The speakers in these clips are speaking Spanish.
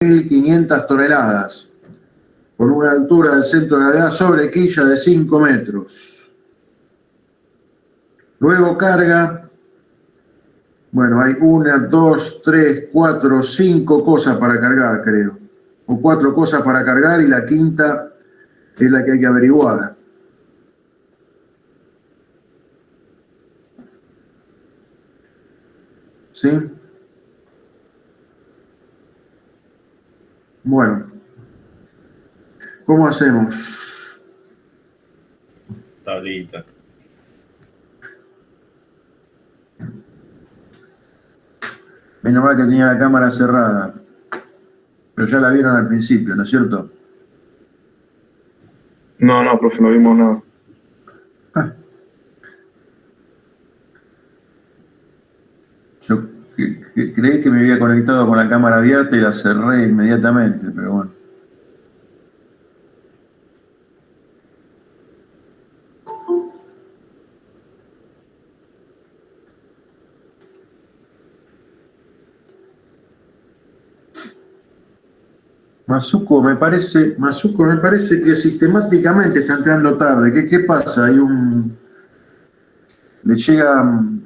1.500 toneladas, con una altura del centro de gravedad sobre quilla de 5 metros. Luego carga, bueno, hay 1, 2, 3, 4, 5 cosas para cargar, creo. O 4 cosas para cargar y la quinta es la que hay que averiguar. ¿Sí? Bueno, ¿cómo hacemos? Tablita. Menos mal que tenía la cámara cerrada, pero ya la vieron al principio, ¿no es cierto? No, profe, no vimos nada. Yo creí que me había conectado con la cámara abierta y la cerré inmediatamente, pero bueno. Masuko me parece que sistemáticamente está entrando tarde. ¿Qué pasa? ¿Le llegan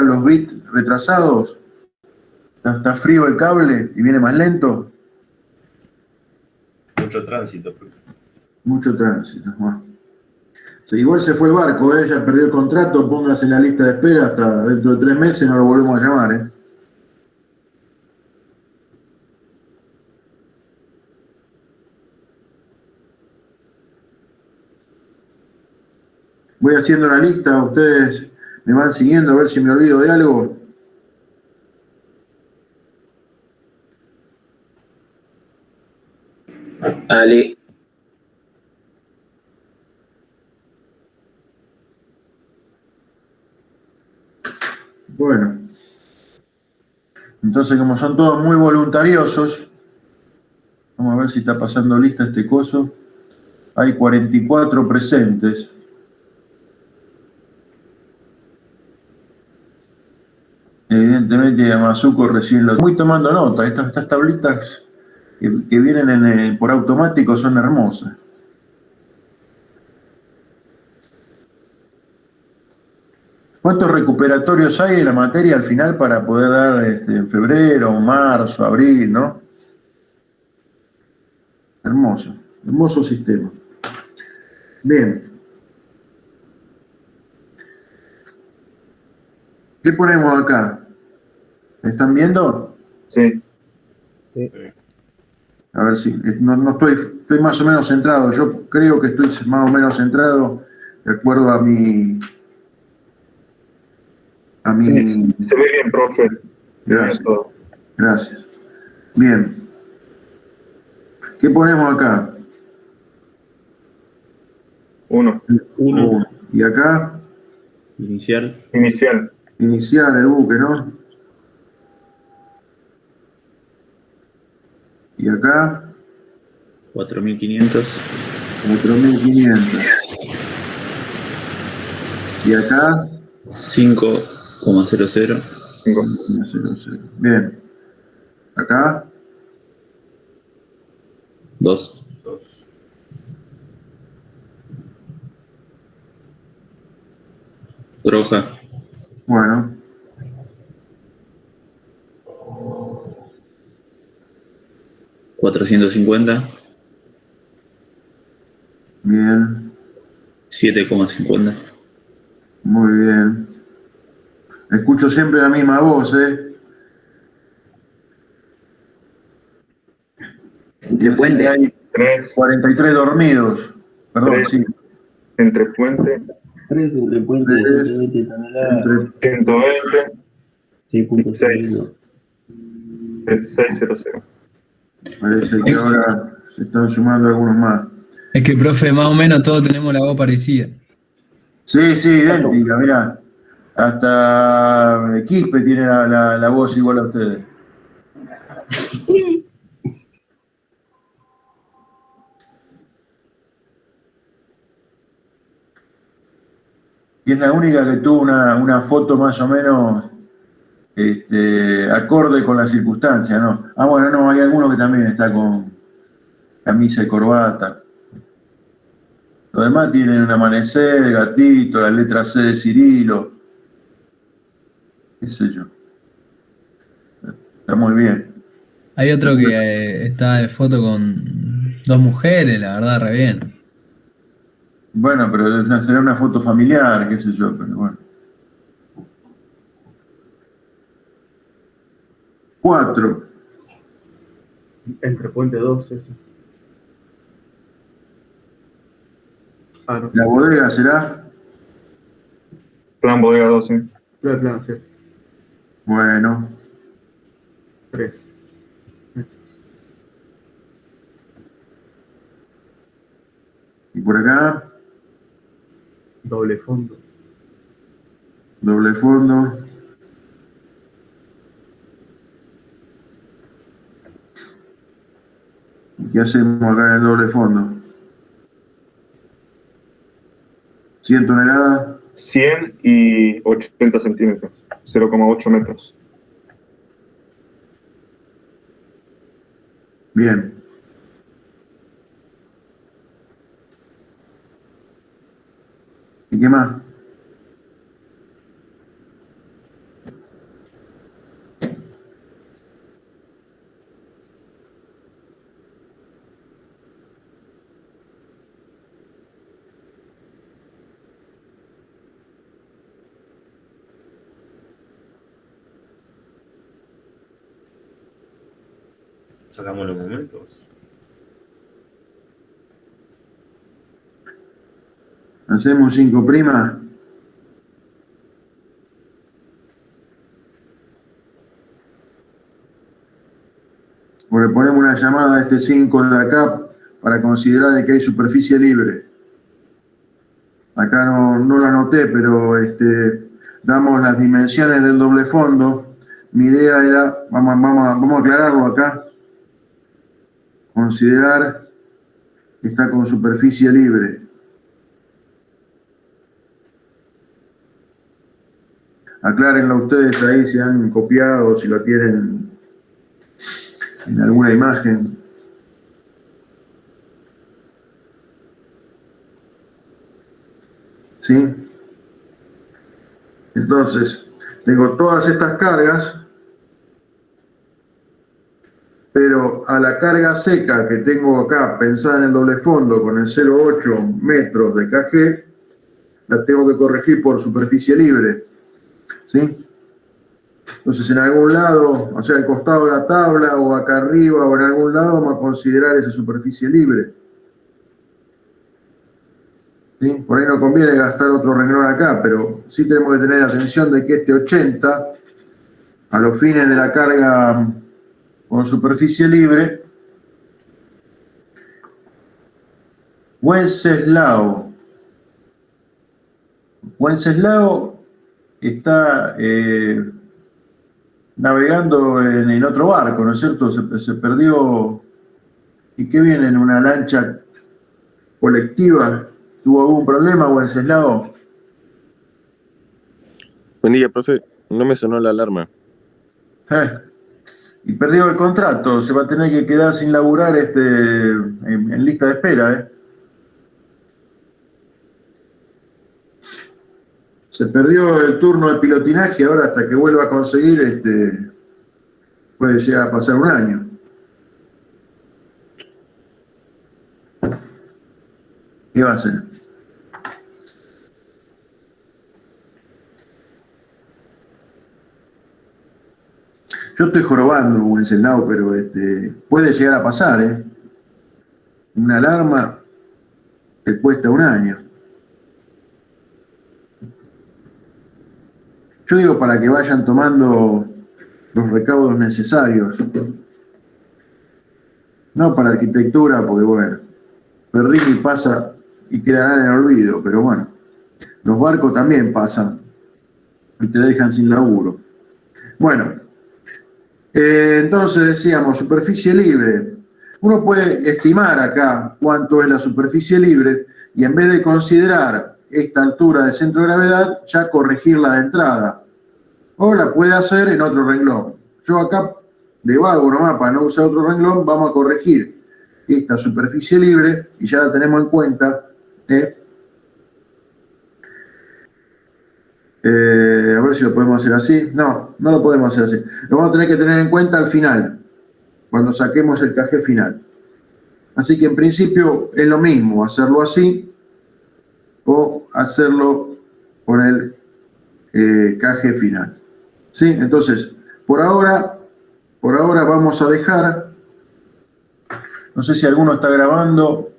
los bits retrasados? ¿Está frío el cable y viene más lento? Mucho tránsito, profe. Mucho tránsito. Bueno. Sí, igual se fue el barco, ya perdió el contrato, póngase en la lista de espera hasta dentro de 3 meses, no lo volvemos a llamar, Voy haciendo la lista, ustedes me van siguiendo a ver si me olvido de algo. Ale. Bueno. Entonces, como son todos muy voluntariosos, vamos a ver si está pasando lista este coso. Hay 44 presentes. Evidentemente a Masuko recién lo... Voy tomando nota, estas tablitas que vienen por automático son hermosas. ¿Cuántos recuperatorios hay de la materia al final para poder dar en febrero, marzo, abril, no? Hermoso, hermoso sistema. Bien. ¿Qué ponemos acá? ¿Me están viendo? Sí. A ver si, no estoy más o menos centrado. Yo creo que estoy más o menos centrado de acuerdo a mi... Se ve bien, profe. Gracias. Gracias. Bien. ¿Qué ponemos acá? 1. ¿Y acá? Inicial. Iniciar el buque, ¿no? ¿Y acá? 4500. 4500. ¿Y acá? 5,00. 5,00. Bien. ¿Acá? 2. Troja. Bueno. $450. Bien. 7,50. Muy bien. Escucho siempre la misma voz, Entre puente. Hay 43 dormidos. Perdón, 3. sí. Entre puente. 3 entre puente de 120 toneladas. 120. 6.6. 600. Parece que ahora se están sumando algunos más. Es que, profe, más o menos todos tenemos la voz parecida. Sí, idéntica, mirá. Hasta Quispe tiene la voz igual a ustedes. Y es la única que tuvo una foto más o menos acorde con la circunstancia, ¿no? Ah, bueno, no, hay alguno que también está con camisa y corbata. Los demás tienen un amanecer, gatito, la letra C de Cirilo. ¿Qué sé yo? Está muy bien. Hay otro que está de foto con dos mujeres, la verdad, re bien. Bueno, pero será una foto familiar, qué sé yo, pero bueno. 4. Entre puente 2, ese. Ah, no. La bodega será. Plan bodega 12. Plan, sí. Bueno. 3. Y por acá, Doble fondo. doble fondo. ¿Y qué hacemos acá en el doble fondo? 100 toneladas. 100 y 80 centímetros. 0,8 metros. Bien. ¿Y qué más? Sacamos los momentos. Hacemos 5 primas. O le ponemos una llamada a este 5 de acá para considerar de que hay superficie libre. Acá no lo anoté, pero damos las dimensiones del doble fondo. Mi idea era, vamos a aclararlo acá, considerar que está con superficie libre. Aclárenlo ustedes ahí si han copiado o si lo tienen en alguna imagen. ¿Sí? Entonces, tengo todas estas cargas, pero a la carga seca que tengo acá, pensada en el doble fondo, con el 0,8 metros de KG, la tengo que corregir por superficie libre. ¿Sí? Entonces, en algún lado, o sea, al costado de la tabla, o acá arriba, o en algún lado, vamos a considerar esa superficie libre. ¿Sí? Por ahí no conviene gastar otro renglón acá, pero sí tenemos que tener atención de que este 80, a los fines de la carga con superficie libre, Wenceslao está navegando en otro barco, ¿no es cierto? Se perdió. ¿Y qué viene? ¿En una lancha colectiva? ¿Tuvo algún problema, Wenceslao? Buen día, profe. No me sonó la alarma. Y perdió el contrato. Se va a tener que quedar sin laburar en lista de espera, Se perdió el turno de pilotinaje, ahora hasta que vuelva a conseguir, puede llegar a pasar un año. ¿Qué va a hacer? Yo estoy jorobando, Wenceslao, pero puede llegar a pasar, Una alarma te cuesta un año. Yo digo para que vayan tomando los recaudos necesarios. No para arquitectura, porque bueno, Perrini pasa y quedarán en el olvido, pero bueno, los barcos también pasan y te dejan sin laburo. Bueno, entonces decíamos, superficie libre. Uno puede estimar acá cuánto es la superficie libre y en vez de considerar esta altura de centro de gravedad, ya corregirla de entrada. o la puede hacer en otro renglón. Yo acá, de vago nomás, para no usar otro renglón, vamos a corregir esta superficie libre y ya la tenemos en cuenta. A ver si lo podemos hacer así. No, no lo podemos hacer así. Lo vamos a tener que tener en cuenta al final, cuando saquemos el KG final. Así que en principio es lo mismo hacerlo así o hacerlo con el KG final. ¿Sí? Entonces, por ahora vamos a dejar. No sé si alguno está grabando.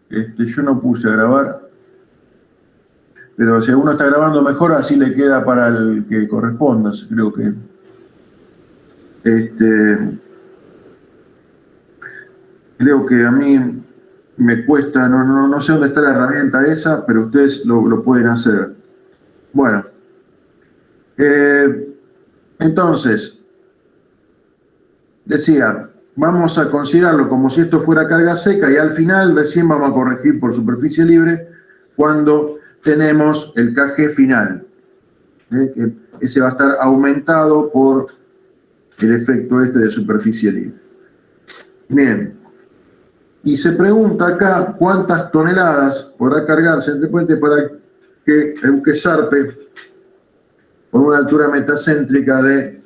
Yo no puse a grabar. Pero si alguno está grabando mejor, así le queda para el que corresponda. Creo que. Creo que a mí me cuesta, no sé dónde está la herramienta esa, pero ustedes lo pueden hacer. Bueno. Entonces, decía, vamos a considerarlo como si esto fuera carga seca y al final recién vamos a corregir por superficie libre cuando tenemos el KG final. Que ese va a estar aumentado por el efecto de superficie libre. Bien. Y se pregunta acá cuántas toneladas podrá cargarse entre puentes para que el buque zarpe con una altura metacéntrica de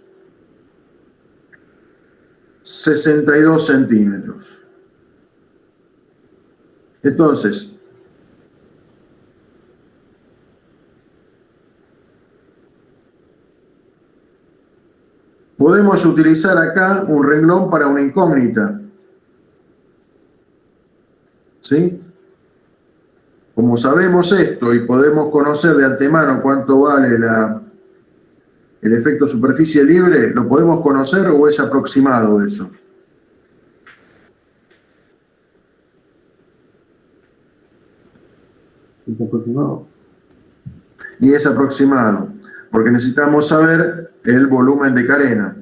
62 centímetros. Entonces, podemos utilizar acá un renglón para una incógnita. ¿Sí? Como sabemos esto y podemos conocer de antemano cuánto vale el efecto superficie libre, ¿lo podemos conocer o es aproximado eso? ¿Es aproximado? Y es aproximado, porque necesitamos saber el volumen de carena.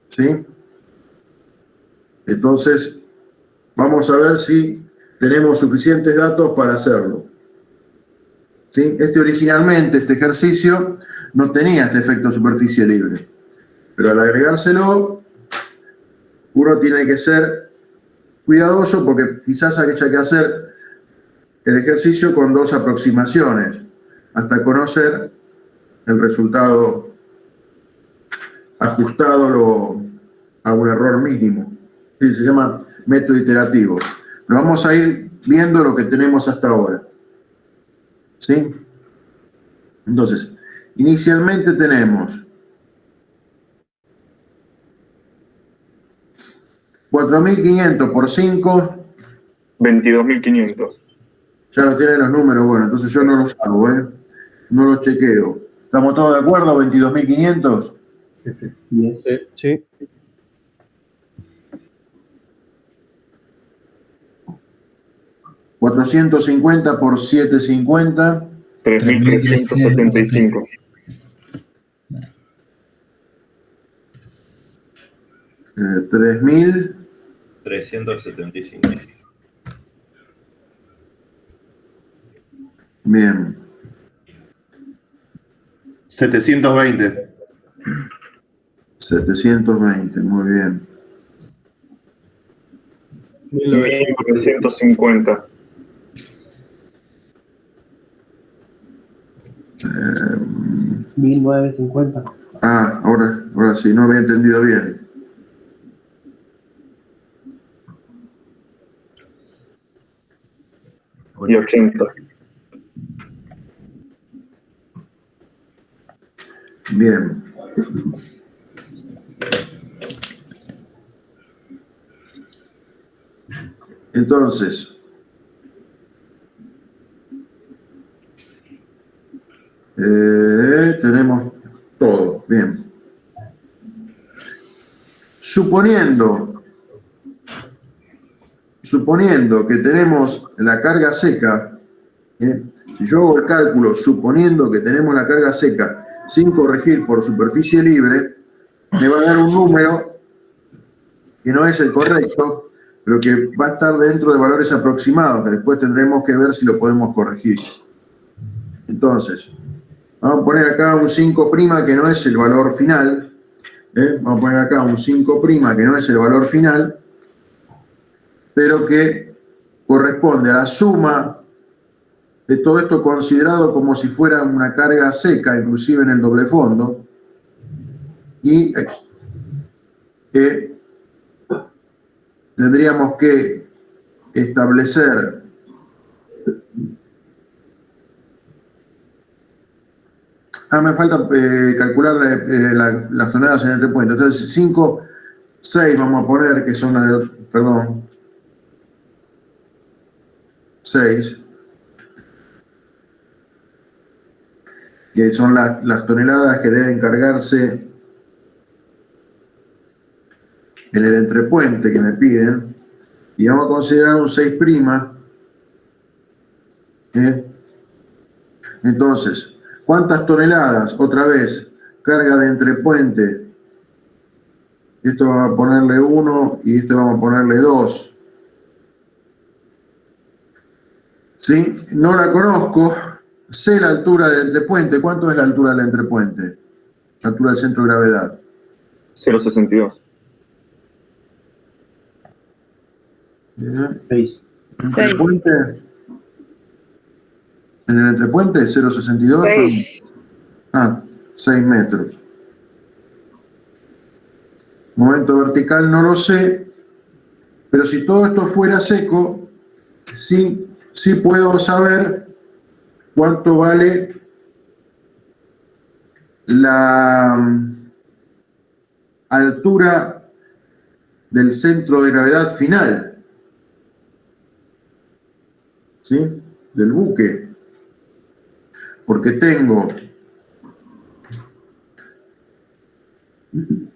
¿Sí? Entonces, vamos a ver si tenemos suficientes datos para hacerlo. ¿Sí? Originalmente, este ejercicio no tenía este efecto superficie libre, pero al agregárselo, uno tiene que ser cuidadoso porque quizás haya que hacer el ejercicio con dos aproximaciones hasta conocer el resultado ajustado a un error mínimo. ¿Sí? Se llama método iterativo. Pero vamos a ir viendo lo que tenemos hasta ahora. ¿Sí? Entonces, inicialmente tenemos 4.500 por 5. 22.500. Ya lo tienen los números, bueno, entonces yo no los hago, no los chequeo. ¿Estamos todos de acuerdo? 22.500. Sí, sí. Yes. Sí. 450 por 750. 3.375. Eh, 3.000. 375. Bien. 720. 720, muy bien. 1.950. 1950. Ahora sí, no había entendido bien. Y 80. Bien. Entonces, tenemos todo. Bien. Suponiendo que tenemos la carga seca, si yo hago el cálculo suponiendo que tenemos la carga seca sin corregir por superficie libre, me va a dar un número que no es el correcto, pero que va a estar dentro de valores aproximados, que después tendremos que ver si lo podemos corregir. Entonces, Vamos a poner acá un 5' que no es el valor final. Vamos a poner acá un 5' que no es el valor final, pero que corresponde a la suma de todo esto considerado como si fuera una carga seca, inclusive en el doble fondo, y tendríamos que establecer me falta calcular las toneladas en entre puentes. Entonces 5, 6 vamos a poner, que son las de, perdón, 6, que son las toneladas que deben cargarse en el entrepuente que me piden, y vamos a considerar un 6'. Entonces, ¿cuántas toneladas? Otra vez, carga de entrepuente. Esto vamos a ponerle 1 y esto vamos a ponerle 2. ¿Sí? No la conozco. Sé la altura del entrepuente. ¿Cuánto es la altura del entrepuente? La altura del centro de gravedad. 0,62. 6. ¿Entrepuente? ¿En el entrepuente? 0,62. 6. 6 metros. Momento vertical no lo sé, pero si todo esto fuera seco, sí puedo saber cuánto vale la altura del centro de gravedad final, ¿sí? Del buque. Porque tengo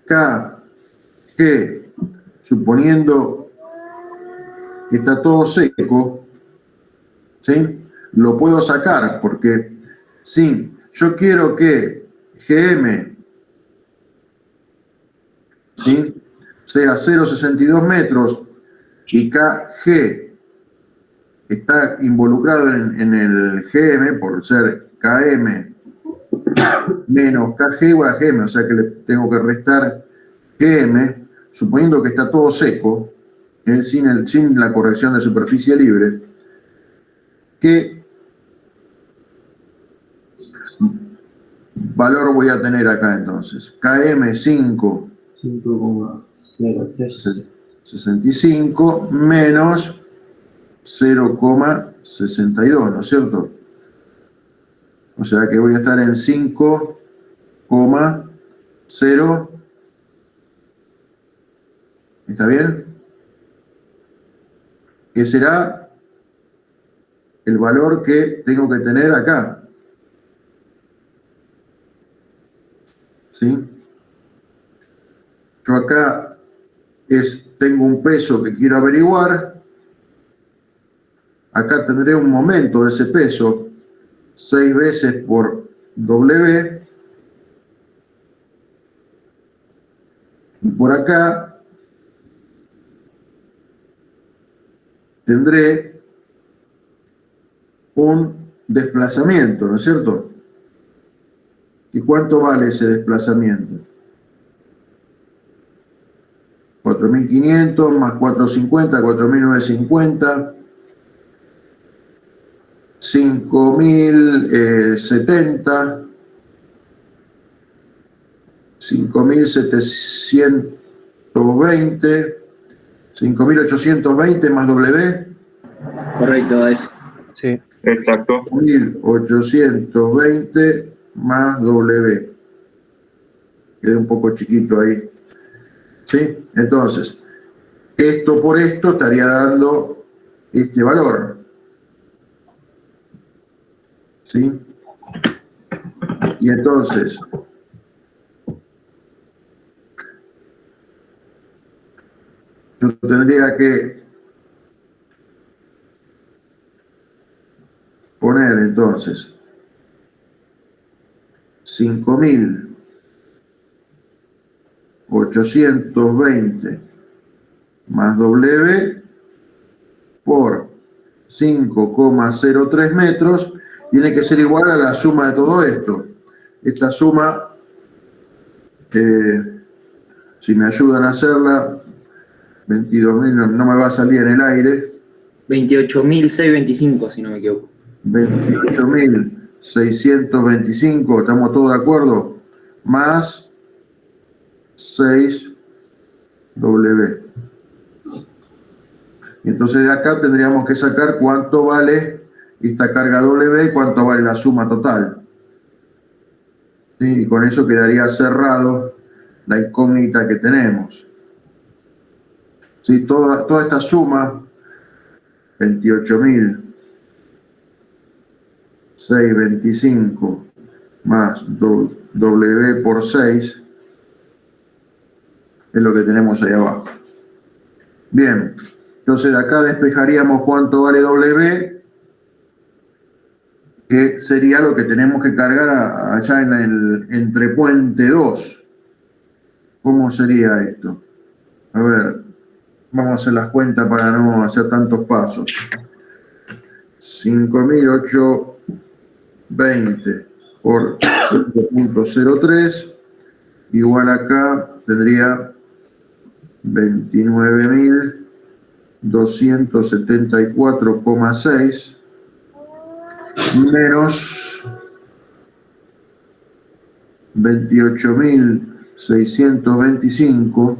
K, G, suponiendo que está todo seco, ¿sí? Lo puedo sacar porque si yo quiero que GM, ¿sí?, sea 0,62 metros y KG está involucrado en el GM por ser KM menos KG igual a GM, o sea que le tengo que restar GM, suponiendo que está todo seco, sin la corrección de superficie libre, ¿qué valor voy a tener acá entonces? KM 5,65 menos 0,62, ¿no es cierto? O sea que voy a estar en 5,0. ¿Está bien? Que será el valor que tengo que tener acá. ¿Sí? Yo acá tengo un peso que quiero averiguar. Acá tendré un momento de ese peso, 6 veces por W. Y por acá tendré un desplazamiento, ¿no es cierto? ¿Y cuánto vale ese desplazamiento? 4.500 más 450, 4.950, 5.070, 5.720, 5.820 más W. Correcto, eso. Sí. Exacto. 1.820 más W. Quedé un poco chiquito ahí. ¿Sí? Entonces, esto por esto estaría dando este valor. ¿Sí? Y entonces, yo tendría que poner entonces 5.820 más W por 5,03 metros tiene que ser igual a la suma de todo esto. esta suma, si me ayudan a hacerla, 22.000 no me va a salir en el aire. 28.625, si no me equivoco. 28.625, ¿estamos todos de acuerdo? Más 6W. Y entonces de acá tendríamos que sacar cuánto vale esta carga W y cuánto vale la suma total. ¿Sí? Y con eso quedaría cerrado la incógnita que tenemos. ¿Sí? Toda esta suma, 28.625 más W por 6, es lo que tenemos ahí abajo. Bien, entonces de acá despejaríamos cuánto vale W, que sería lo que tenemos que cargar allá en el entrepuente 2. ¿Cómo sería esto? A ver, vamos a hacer las cuentas para no hacer tantos pasos. 5.820 por 5.03 igual acá tendría 29.274,6 menos 28.625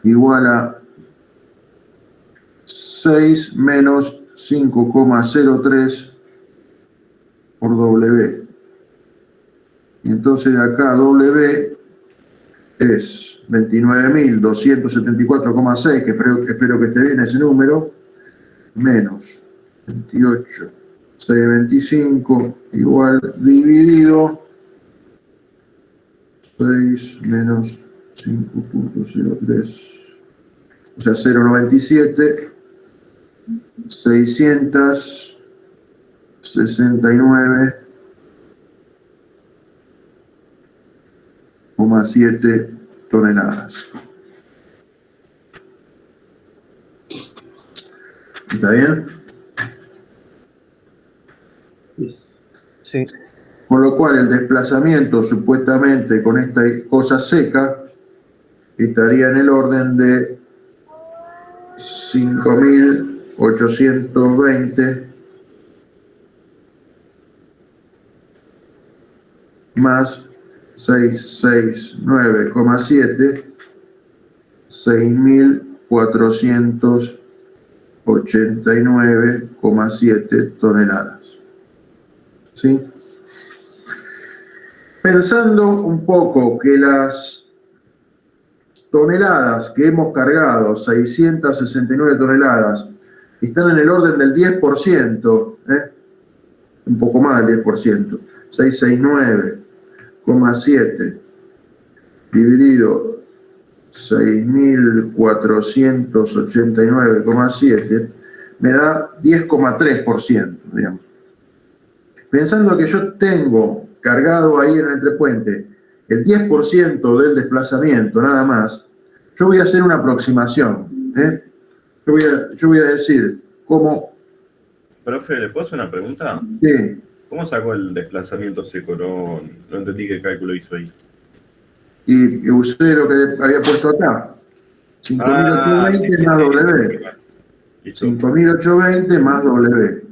igual a 6 menos 5,03 por W. Y entonces de acá W es 29.274,6, que espero que esté bien ese número, menos 28.625 igual dividido 6 menos 5.03, o sea 0.97, 669,7 toneladas. ¿Está bien? Sí. Con lo cual el desplazamiento supuestamente con esta cosa seca estaría en el orden de 5.820 más 669,7, 6.489,7 toneladas. ¿Sí? Pensando un poco que las toneladas que hemos cargado, 669 toneladas, están en el orden del 10%, un poco más del 10%, 669,7 dividido 6.489,7 me da 10,3%, digamos. Pensando que yo tengo cargado ahí en el entrepuente el 10% del desplazamiento nada más, yo voy a hacer una aproximación. Yo voy a decir cómo... Profe, ¿le puedo hacer una pregunta? Sí. ¿Cómo sacó el desplazamiento seco? No entendí qué cálculo hizo ahí. Y usé lo que había puesto acá. 5.820 más W. 5.820 más W.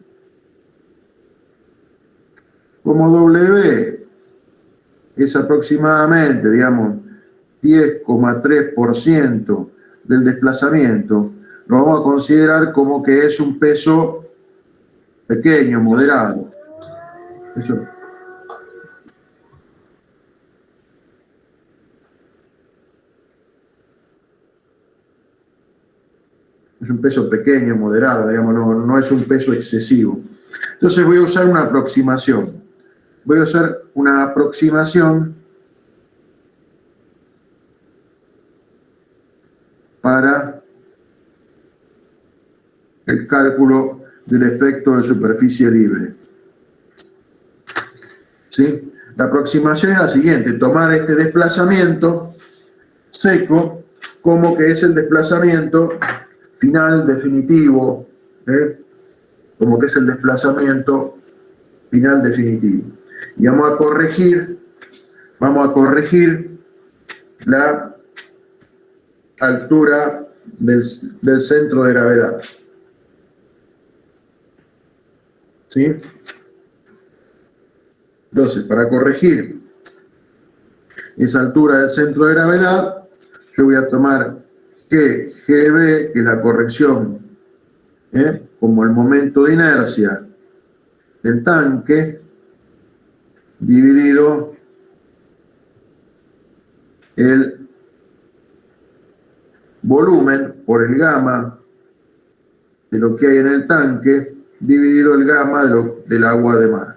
Como W es aproximadamente, digamos, 10,3% del desplazamiento, lo vamos a considerar como que es un peso pequeño, moderado. Eso. Es un peso pequeño, moderado, digamos, no es un peso excesivo. Entonces voy a usar una aproximación. Voy a usar una aproximación para el cálculo del efecto de superficie libre. ¿Sí? La aproximación es la siguiente: tomar este desplazamiento seco como que es el desplazamiento final definitivo, como que es el desplazamiento final definitivo. Y vamos a corregir vamos a corregir la altura del centro de gravedad. ¿Sí? Entonces, para corregir esa altura del centro de gravedad, yo voy a tomar que GB, que es la corrección, como el momento de inercia del tanque, dividido el volumen por el gamma de lo que hay en el tanque, dividido el gamma del agua de mar.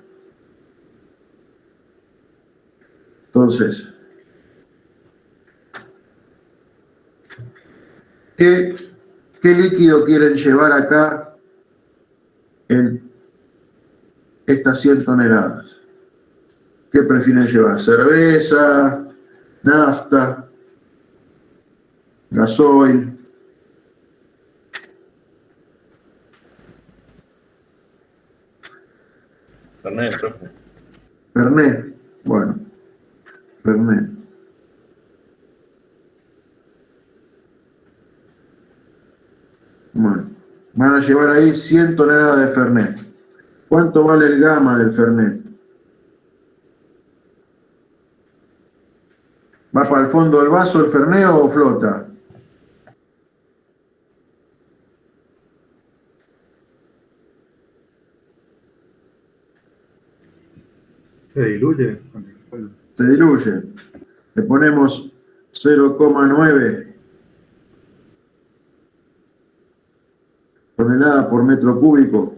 Entonces, ¿qué líquido quieren llevar acá en estas 100 toneladas? ¿Qué prefieren llevar? ¿Cerveza? ¿Nafta? ¿Gasoil? Fernet, profe. ¿Fernet? Bueno, Fernet. Bueno, van a llevar ahí 100 toneladas de Fernet. ¿Cuánto vale el gamma del Fernet? ¿Va para el fondo del vaso el Fernet o flota? Se diluye. Se diluye. Le ponemos 0,9 toneladas por metro cúbico.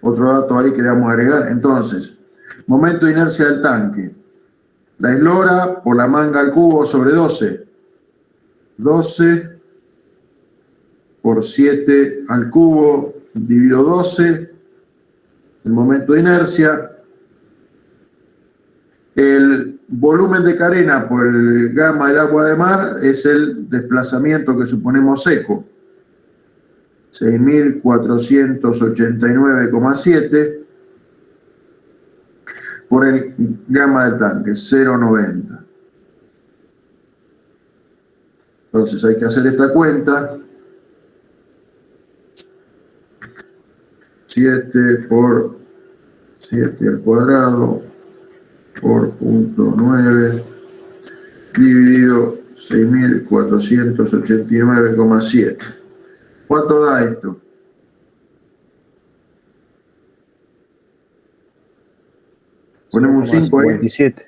Otro dato ahí que le vamos a agregar. Entonces, momento de inercia del tanque. La eslora por la manga al cubo sobre 12. 12 por 7 al cubo dividido 12. El momento de inercia. El volumen de carena por el gamma del agua de mar es el desplazamiento que suponemos seco. 6.489,7 por el gamma del tanque, 0,90. Entonces hay que hacer esta cuenta. 7 por 7 al cuadrado por 0,9 dividido 6.489,7. ¿Cuánto da esto? Ponemos un 5 ahí. 57.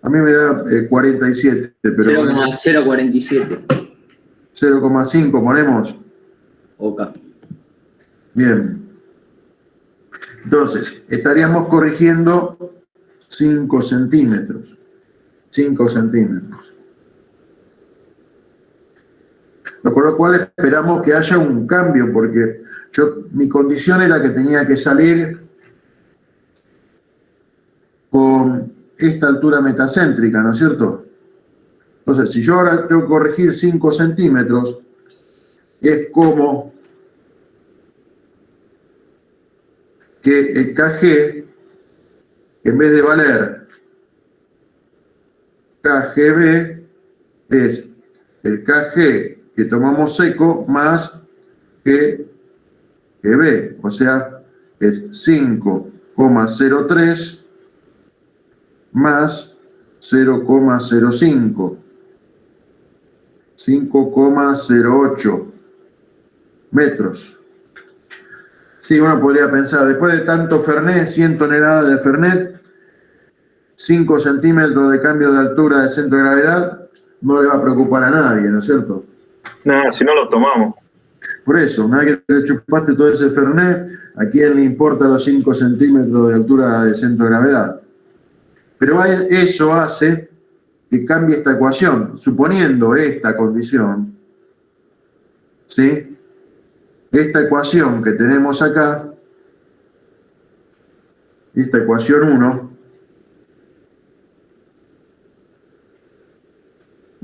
A mí me da 47, pero 0,047. 0,5 ponemos. Ok. Bien. Entonces, estaríamos corrigiendo 5 centímetros. 5 centímetros. Con lo cual esperamos que haya un cambio, porque mi condición era que tenía que salir con esta altura metacéntrica, ¿no es cierto? Entonces, si yo ahora tengo que corregir 5 centímetros, es como que el KG, en vez de valer KGB, es el KG que tomamos seco más GB, o sea, es 5,03 más 0,05, 5,08 metros. Sí, uno podría pensar, después de tanto Fernet, 100 toneladas de Fernet, 5 centímetros de cambio de altura del centro de gravedad, no le va a preocupar a nadie, ¿no es cierto? Nada, si no lo tomamos. Por eso, una vez que te chupaste todo ese Fernet, ¿a quién le importa los 5 centímetros de altura de centro de gravedad? Pero eso hace que cambie esta ecuación, suponiendo esta condición, ¿sí? Esta ecuación que tenemos acá, esta ecuación 1,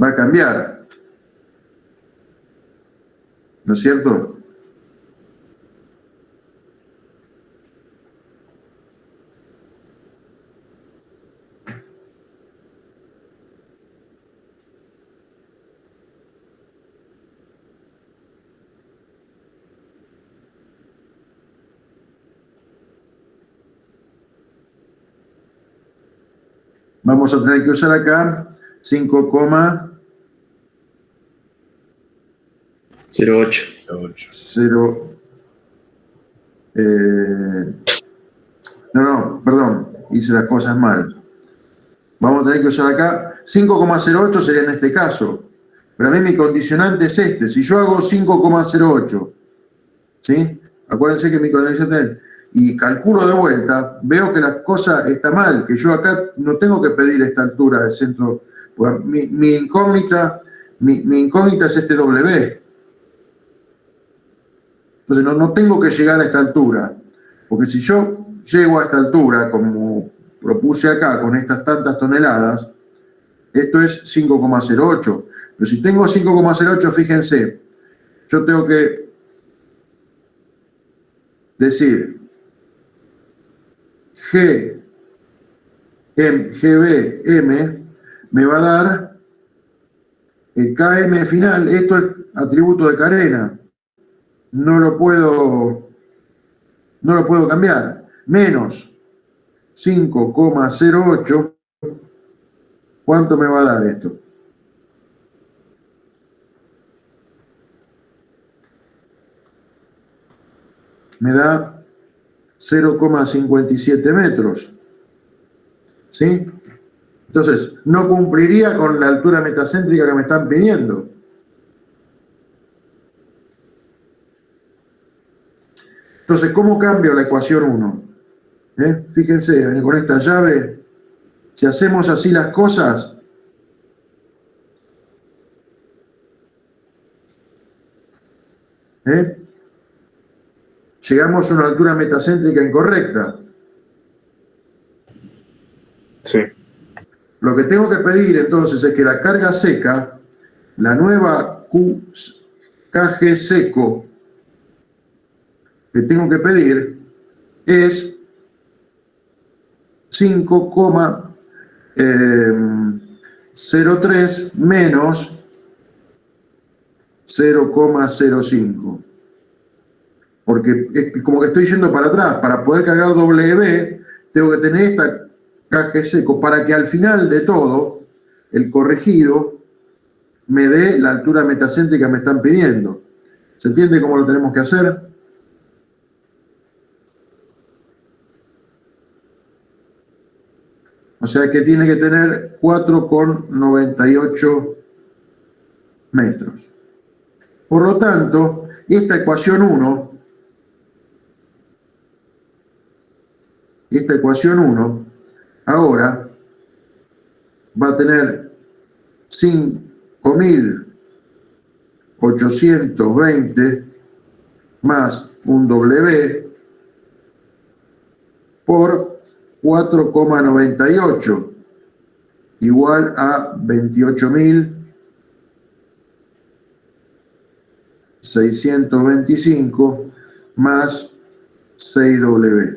va a cambiar, ¿no es cierto? vamos a tener que usar acá 5,08. 08. No, perdón, hice las cosas mal. Vamos a tener que usar acá 5,08 sería en este caso. Pero a mí mi condicionante es este. Si yo hago 5,08, ¿sí? Acuérdense que mi condicionante es, y calculo de vuelta, veo que la cosa está mal, que yo acá no tengo que pedir esta altura de centro. Pues mi incógnita es este W. Entonces no tengo que llegar a esta altura. Porque si yo llego a esta altura, como propuse acá, con estas tantas toneladas, esto es 5,08. Pero si tengo 5,08, fíjense, yo tengo que decir GBM me va a dar el KM final. Esto es atributo de cadena. No lo puedo cambiar. Menos 5,08. ¿Cuánto me va a dar esto? Me da 0,57 metros. ¿Sí? Entonces, no cumpliría con la altura metacéntrica que me están pidiendo. Entonces, ¿cómo cambio la ecuación 1? Fíjense, con esta llave, si hacemos así las cosas, llegamos a una altura metacéntrica incorrecta. Sí. Lo que tengo que pedir entonces es que la carga seca, la nueva KG seco que tengo que pedir es 5,03 menos 0,05. Porque es como que estoy yendo para atrás. Para poder cargar W, tengo que tener esta KG seco para que al final de todo, el corregido me dé la altura metacéntrica que me están pidiendo. ¿Se entiende cómo lo tenemos que hacer? O sea que tiene que tener 4,98 metros. Por lo tanto, esta ecuación 1, ahora va a tener 5.820 más un W por 4,98 igual a 28.625 más 6W.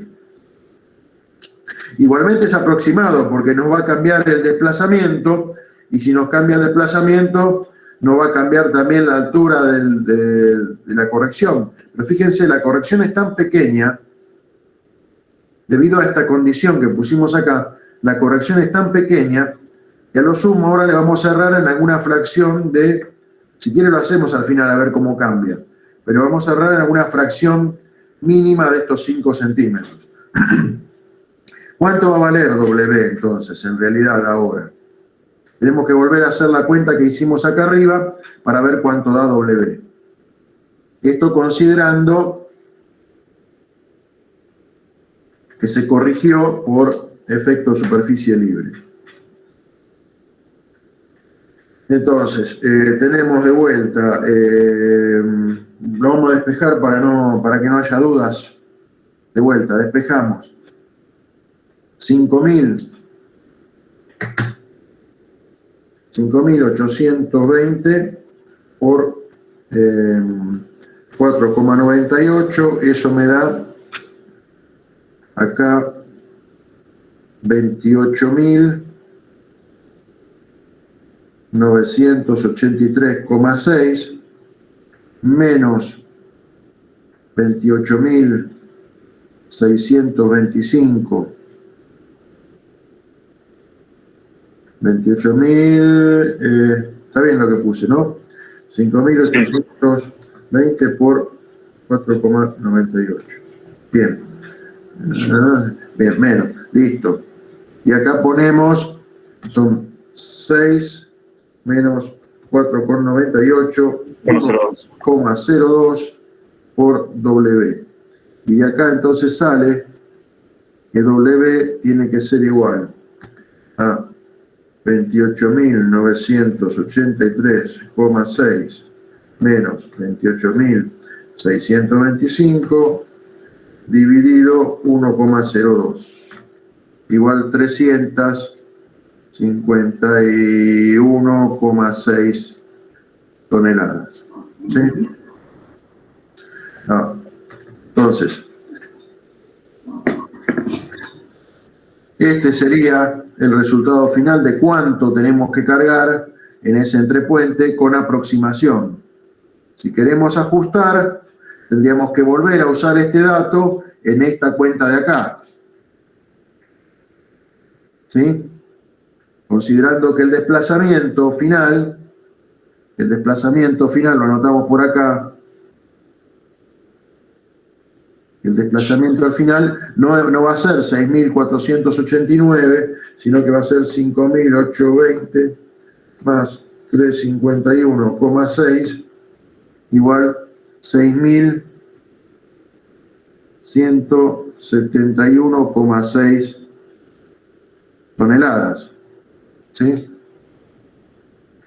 Igualmente es aproximado porque nos va a cambiar el desplazamiento y si nos cambia el desplazamiento nos va a cambiar también la altura de la corrección. Pero fíjense, la corrección es tan pequeña, debido a esta condición que pusimos acá, la corrección es tan pequeña que a lo sumo ahora le vamos a errar en alguna fracción de, si quiere lo hacemos al final a ver cómo cambia, pero vamos a errar en alguna fracción mínima de estos 5 centímetros. ¿Cuánto va a valer W entonces, en realidad ahora? Tenemos que volver a hacer la cuenta que hicimos acá arriba para ver cuánto da W. Esto considerando que se corrigió por efecto superficie libre. Entonces, tenemos de vuelta, lo vamos a despejar para que no haya dudas. De vuelta, despejamos. 5.820 por 4,98, eso me da acá 28.983,6 menos 28.625 28.000, está bien lo que puse, ¿no? 5.820 por 4,98. Bien. Bien, menos. Listo. Y acá ponemos, son 6 menos 4,98, 1,02 por W. Y de acá entonces sale que W tiene que ser igual a 28.983,6 menos 28.625 dividido 1,02 igual 351,6 toneladas. ¿Sí? Ah, entonces, este sería el resultado final de cuánto tenemos que cargar en ese entrepuente con aproximación. Si queremos ajustar, tendríamos que volver a usar este dato en esta cuenta de acá. ¿Sí? Considerando que el desplazamiento final lo anotamos por acá. El desplazamiento al final no va a ser 6.489, sino que va a ser 5.820 más 351,6 igual 6.171,6 toneladas. ¿Sí?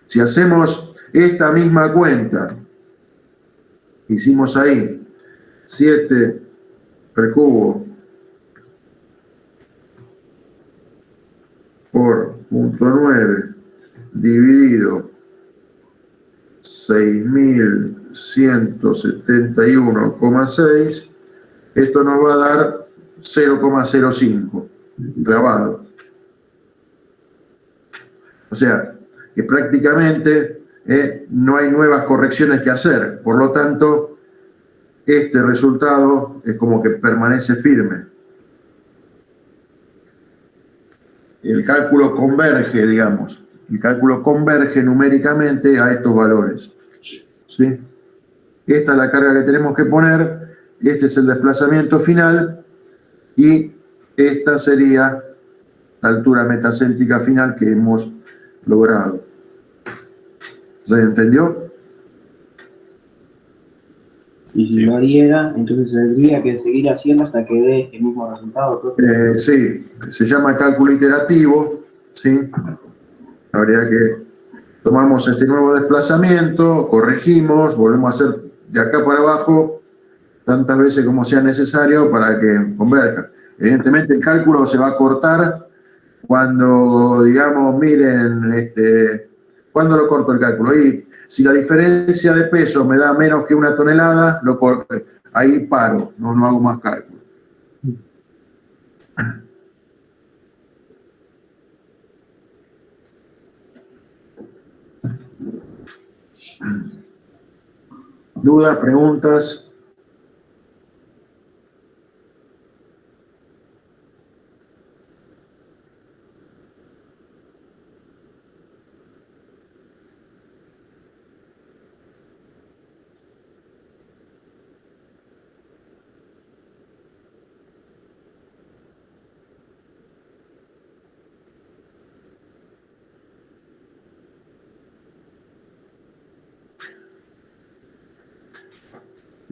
Si hacemos esta misma cuenta, hicimos ahí 7 al cubo por 0,9 dividido 6.171,6, esto nos va a dar 0,05 clavado. O sea, que prácticamente no hay nuevas correcciones que hacer. Por lo tanto, este resultado es como que permanece firme. El cálculo converge, digamos. El cálculo converge numéricamente a estos valores. ¿Sí? Esta es la carga que tenemos que poner. Este es el desplazamiento final. Y esta sería la altura metacéntrica final que hemos logrado. ¿Se entendió? Y si no diera, entonces tendría que seguir haciendo hasta que dé el mismo resultado. Sí, se llama cálculo iterativo, ¿sí? Habría que tomamos este nuevo desplazamiento, corregimos, volvemos a hacer de acá para abajo tantas veces como sea necesario para que converja. Evidentemente el cálculo se va a cortar cuando digamos, miren, ¿cuándo lo corto el cálculo? Y si la diferencia de peso me da menos que 1 tonelada, ahí paro, no hago más cálculo. ¿Dudas, preguntas?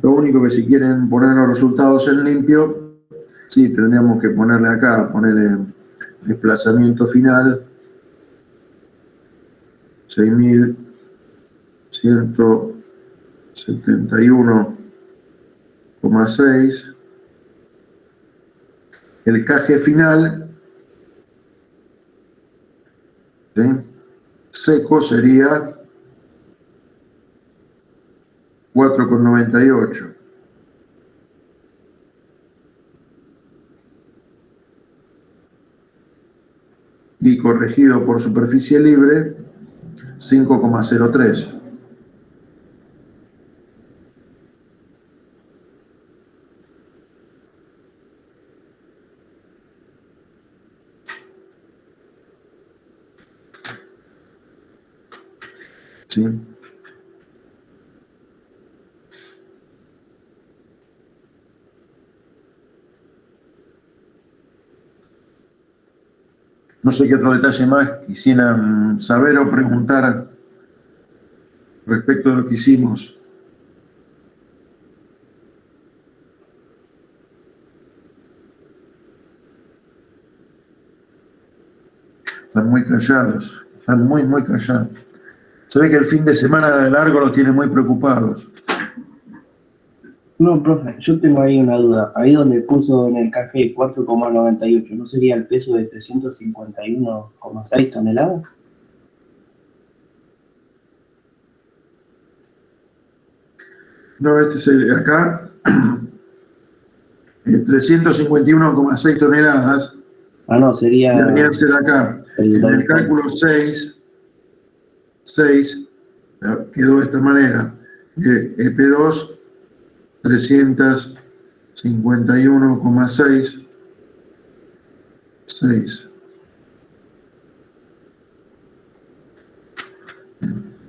Lo único que si quieren poner los resultados en limpio, sí, tendríamos que ponerle acá, ponerle desplazamiento final, 6.171,6. El caje final, ¿sí? Seco sería 4,98. Y corregido por superficie libre, 5,03. ¿sí? No sé qué otro detalle más quisieran saber o preguntar respecto de lo que hicimos. Están muy callados, están muy, muy callados. Se ve que el fin de semana de largo los tiene muy preocupados. No, profe, yo tengo ahí una duda. Ahí donde puso en el café 4,98, ¿no sería el peso de 351,6 toneladas? No, este es el, acá, 351,6 toneladas. Ah, no, sería Deberían ser acá. el En el doble. cálculo 6 quedó de esta manera. EP2, 351,6. 6.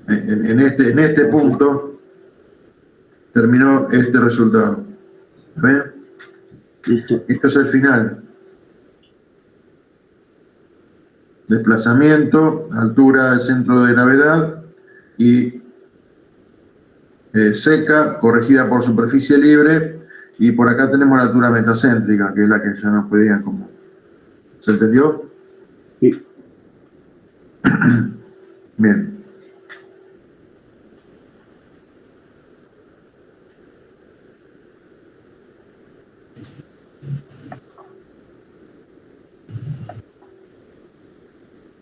En este punto terminó este resultado. ¿Ven? Listo. Esto es el final. Desplazamiento, altura del centro de gravedad y seca, corregida por superficie libre, y por acá tenemos la altura metacéntrica, que es la que ya nos pedían como. ¿Se entendió? Sí. Bien.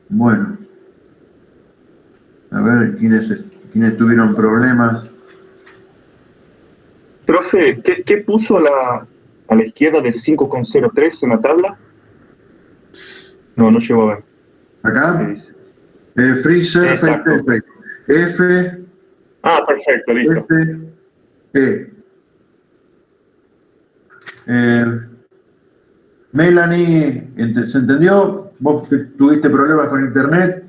Bueno. A ver, ¿quiénes tuvieron problemas? Profe, ¿qué puso a la izquierda de 5,03 en la tabla? No llego a ver. ¿Qué ¿Acá? dice? Freezer, Exacto. Effect. F, Ah, perfecto, listo. F, E. Melanie, ¿se entendió? ¿Vos que tuviste problemas con internet?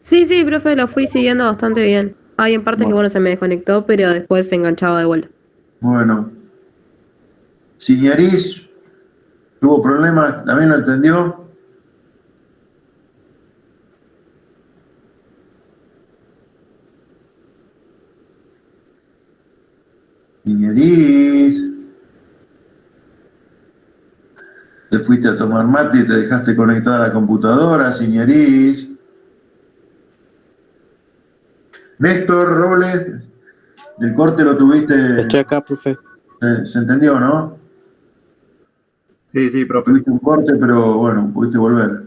Sí, profe, lo fui siguiendo bastante bien. Hay en partes que, Bueno. bueno, se me desconectó, pero después se enganchaba de vuelta. Bueno. Siñariz, ¿tuvo problemas? ¿También lo entendió? Siñariz. Te fuiste a tomar mate y te dejaste conectada a la computadora, Siñariz. Néstor Robles, el corte lo tuviste. Estoy acá, profe. ¿Se entendió, no? Sí, profe. Tuviste un corte, pero bueno, pudiste volver.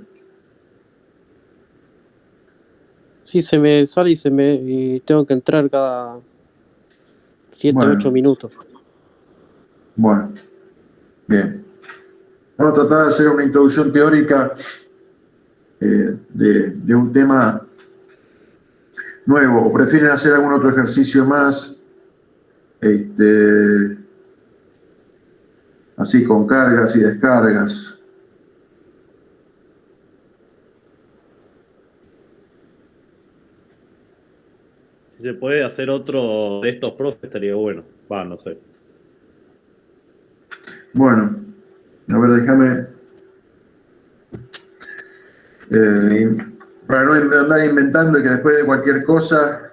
Sí, se me sale y tengo que entrar cada 7, Bueno. 8 minutos. Bueno, bien. Vamos a tratar de hacer una introducción teórica de un tema nuevo. ¿O prefieren hacer algún otro ejercicio más? Así con cargas y descargas. Si se puede hacer otro de estos profes, estaría bueno. Va, no sé. Bueno, a ver, déjame. Para no andar inventando y que después de cualquier cosa.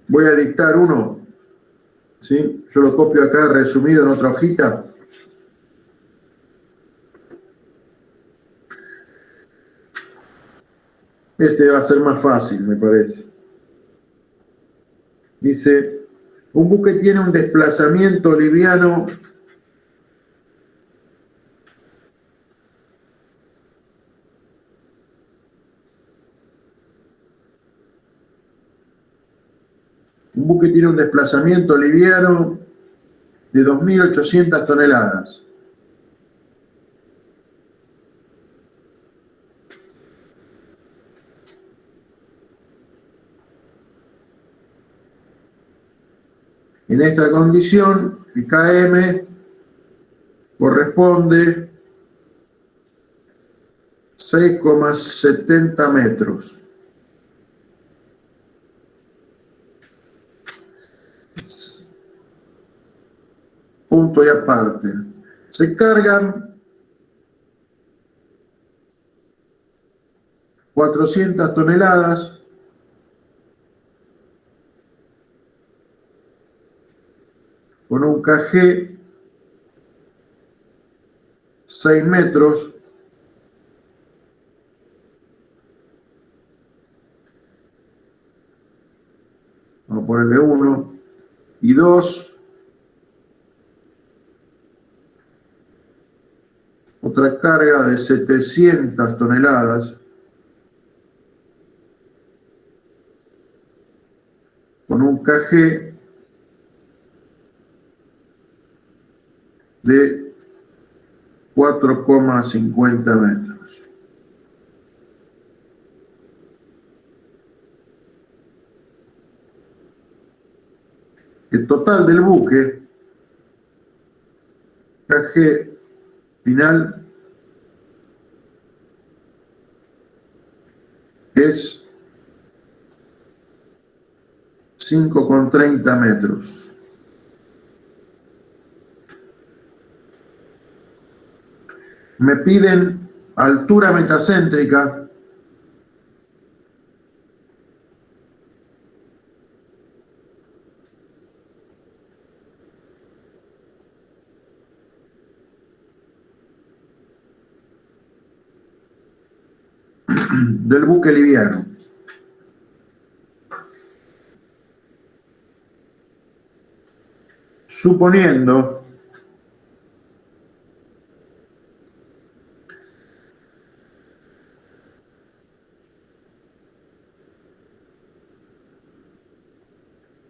Voy a dictar uno. ¿Sí? Yo lo copio acá resumido en otra hojita. Este va a ser más fácil, me parece. Dice, un buque tiene un desplazamiento liviano liviano de 2.800 toneladas. En esta condición, el KM corresponde 6,70 metros. Punto y aparte. Se cargan 400 toneladas con un KG 6 metros vamos a ponerle 1 y 2. Otra carga de 700 toneladas con un KG de 4,50 metros. El total del buque, KG final, es 5,30 metros. Me piden altura metacéntrica. Del buque liviano. Suponiendo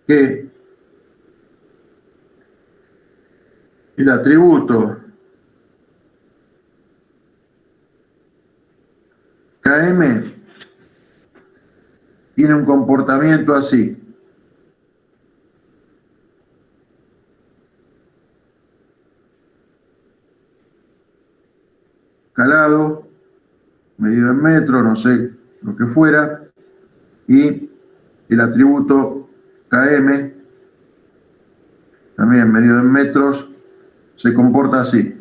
que el atributo KM tiene un comportamiento así. Calado, medido en metros, no sé lo que fuera, y el atributo KM, también medido en metros, se comporta así.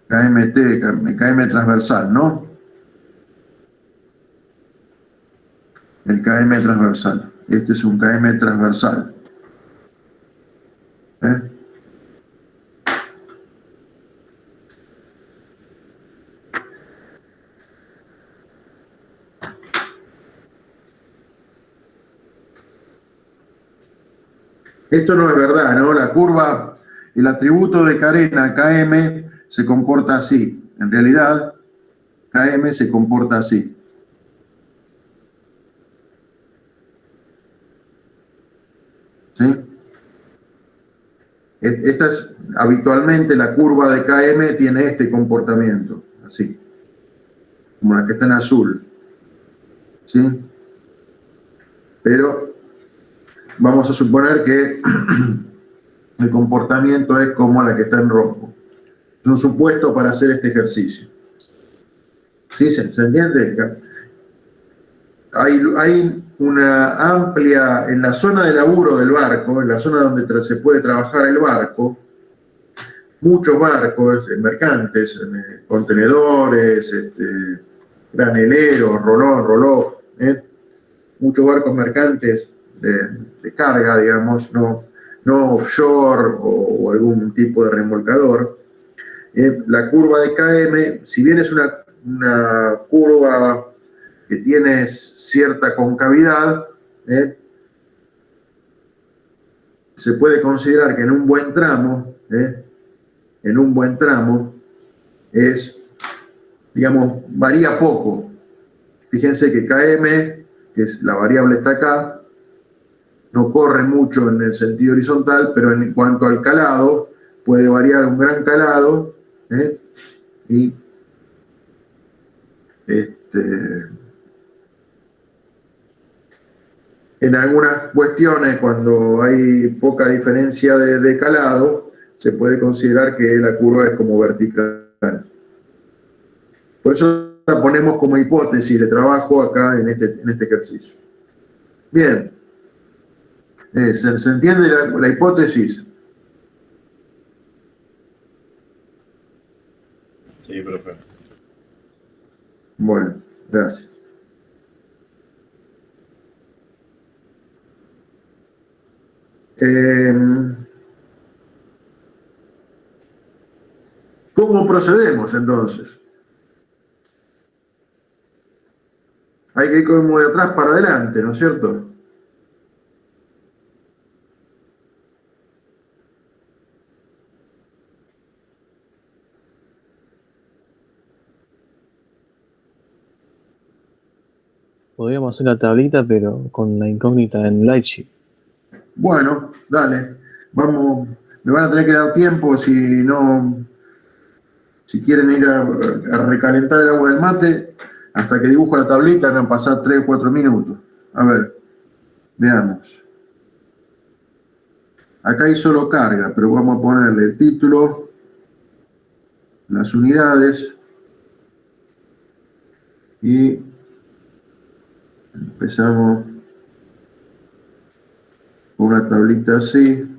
KM transversal, ¿no? El KM transversal. Este es un KM transversal. Esto no es verdad, ¿no? La curva, el atributo de Carena, KM, se comporta así. En realidad, KM se comporta así. ¿Sí? Esta es, habitualmente la curva de KM tiene este comportamiento, así, como la que está en azul. ¿Sí? Pero vamos a suponer que el comportamiento es como la que está en rojo. Es un supuesto para hacer este ejercicio. ¿Sí? ¿Se entiende? Hay una amplia, en la zona de laburo del barco, en la zona donde se puede trabajar el barco, muchos barcos, mercantes, contenedores, graneleros, roll-on, muchos barcos mercantes de carga, digamos, no offshore o algún tipo de remolcador. La curva de KM, si bien es una curva que tiene cierta concavidad, se puede considerar que en un buen tramo, es, digamos, varía poco. Fíjense que KM, que es la variable está acá, no corre mucho en el sentido horizontal, pero en cuanto al calado, puede variar un gran calado, y En algunas cuestiones, cuando hay poca diferencia de calado, se puede considerar que la curva es como vertical. Por eso la ponemos como hipótesis de trabajo acá en este ejercicio. Bien. ¿Se entiende la hipótesis? Sí, profe. Bueno, gracias. ¿Cómo procedemos entonces? Hay que ir como de atrás para adelante, ¿no es cierto? Podríamos hacer la tablita, pero con la incógnita en Lightsheet. Bueno, dale. Vamos, me van a tener que dar tiempo si no, si quieren ir a recalentar el agua del mate, hasta que dibujo la tablita van a pasar 3 o 4 minutos. A ver, veamos. Acá hay solo carga, pero vamos a ponerle el título, las unidades y empezamos con una tablita así.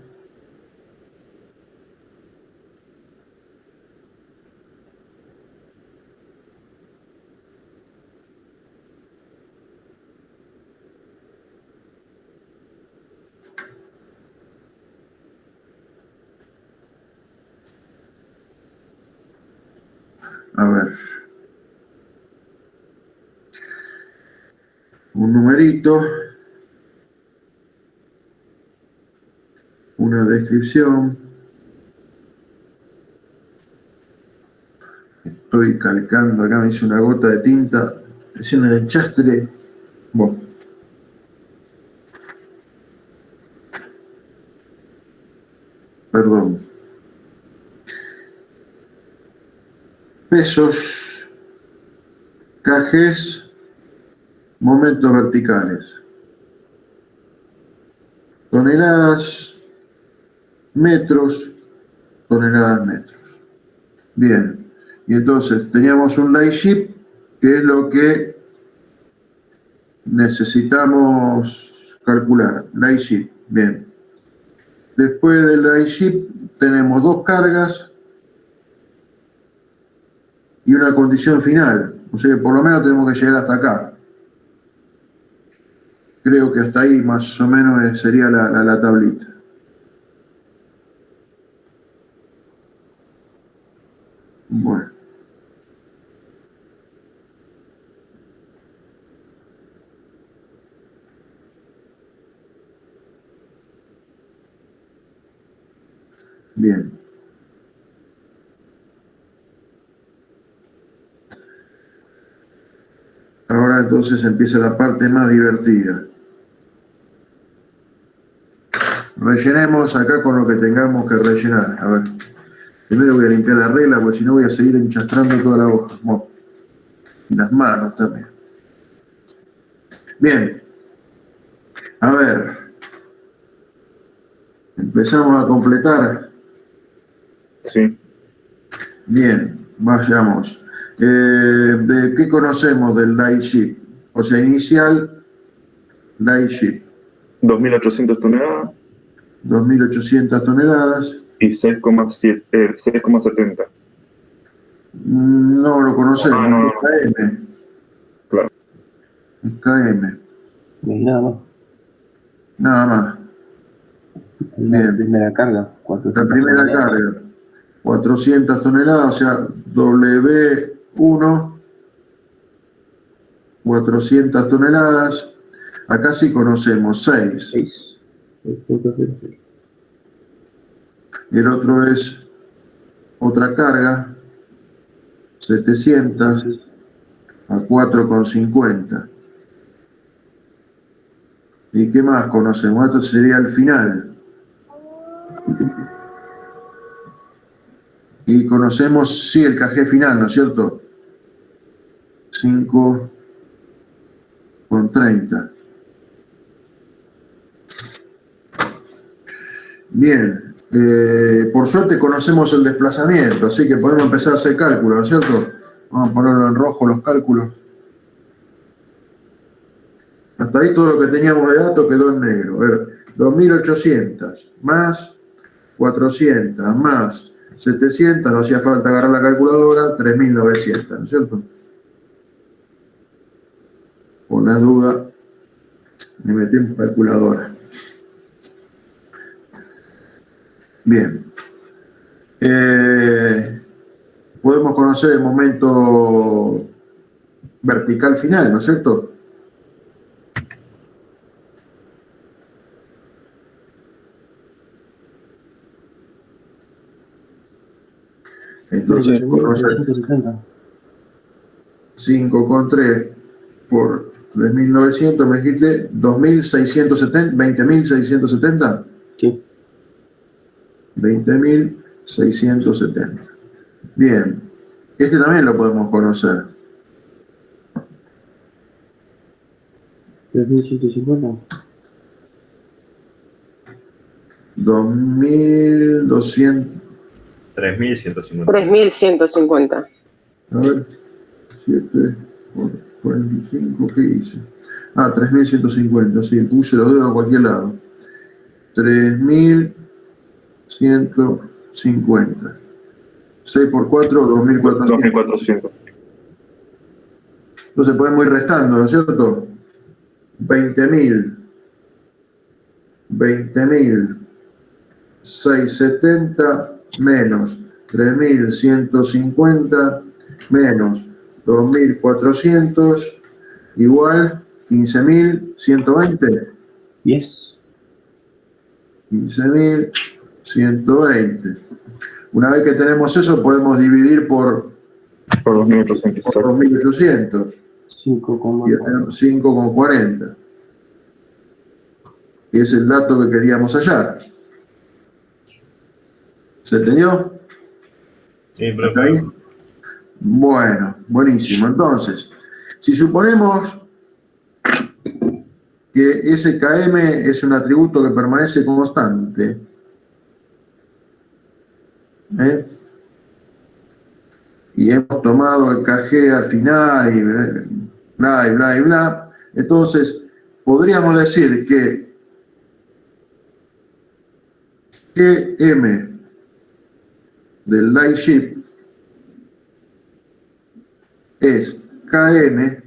A ver. Un numerito. Una descripción. Estoy calcando, acá me hice una gota de tinta. Presión en el chastre. Bueno. Perdón. Pesos, cajes, momentos verticales. Toneladas, metros, toneladas, metros. Bien. Y entonces teníamos un Lightsheet, que es lo que necesitamos calcular. Lightsheet. Bien. Después del Lightsheet tenemos 2 cargas y una condición final. O sea que por lo menos tenemos que llegar hasta acá. Creo que hasta ahí más o menos sería la tablita. Bueno. Bien. Ahora entonces empieza la parte más divertida. Rellenemos acá con lo que tengamos que rellenar. A ver, primero voy a limpiar la regla porque si no voy a seguir enchastrando toda la hoja. Bueno, y las manos también. Bien. A ver. Empezamos a completar. Sí. Bien, vayamos. ¿De qué conocemos del Lightsheet? O sea, inicial, Lightsheet. 2.800 toneladas 2.800 toneladas. y 6,70. No lo conocemos. Ah, no. KM. Claro. KM. Nada más. Nada más. La Bien. primera carga. La 400 primera toneladas. carga. 400 toneladas, o sea, W1, 400 toneladas. Acá sí conocemos 6. 6. El otro es otra carga, 700 a 4,50. ¿Y qué más conocemos? Esto sería el final. Y conocemos, sí, el cajé final, ¿no es cierto? 5,30. Bien, por suerte conocemos el desplazamiento, así que podemos empezar a hacer cálculos, ¿no es cierto? Vamos a ponerlo en rojo los cálculos. Hasta ahí todo lo que teníamos de datos quedó en negro. A ver, 2.800 más 400 más 700, no hacía falta agarrar la calculadora, 3.900, ¿no es cierto? Por la duda, me metí en calculadora. Bien. Podemos conocer el momento vertical final, ¿no es cierto? Entonces, 5,3 por 3.900, me dijiste 2.670, 20.670. Sí. 20.670. Bien. Este también lo podemos conocer. 3.150. 2.200. 3.150. 3.150. A ver. 7 por 45, ¿qué hice? Ah, 3.150, sí, puse los dedos a cualquier lado. 3.150. 6 por 4, 2.400. 2.400. Entonces podemos ir restando, ¿no es cierto? 20.000. 670 menos 3.150 menos 2.400 igual 15.120. Yes. 15.120. Una vez que tenemos eso, podemos dividir por 2.800. 2.800. 5,40. Y es el dato que queríamos hallar. ¿Se entendió? Sí, ¿Hasta profe. ahí? Bueno, buenísimo. Entonces, si suponemos que SKM es un atributo que permanece constante, y hemos tomado el KG al final y bla y bla y bla, entonces podríamos decir que GM del light shift es KM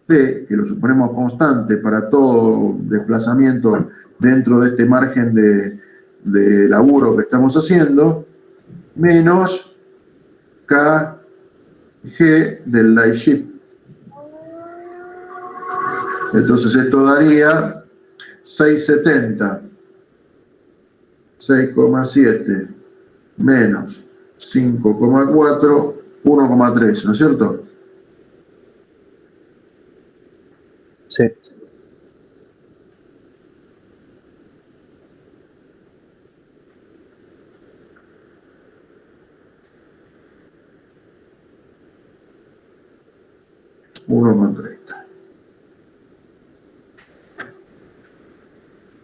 T, que lo suponemos constante para todo desplazamiento dentro de este margen de laburo que estamos haciendo, menos KG del light shift. Entonces esto daría 670, 6,7 menos 5,4, 1,3, ¿no es cierto? Sí.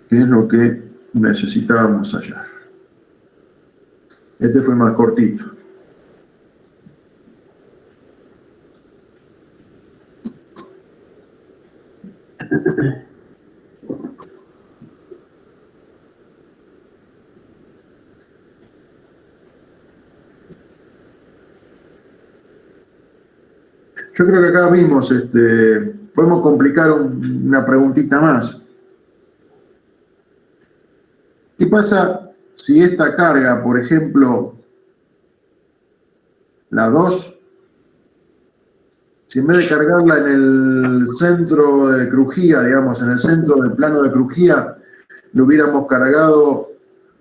¿Qué es lo que necesitábamos hallar? Este fue más cortito. Yo creo que acá vimos, podemos complicar una preguntita más. ¿Qué pasa si esta carga, por ejemplo, la 2, si en vez de cargarla en el centro de crujía, digamos, en el centro del plano de crujía, le hubiéramos cargado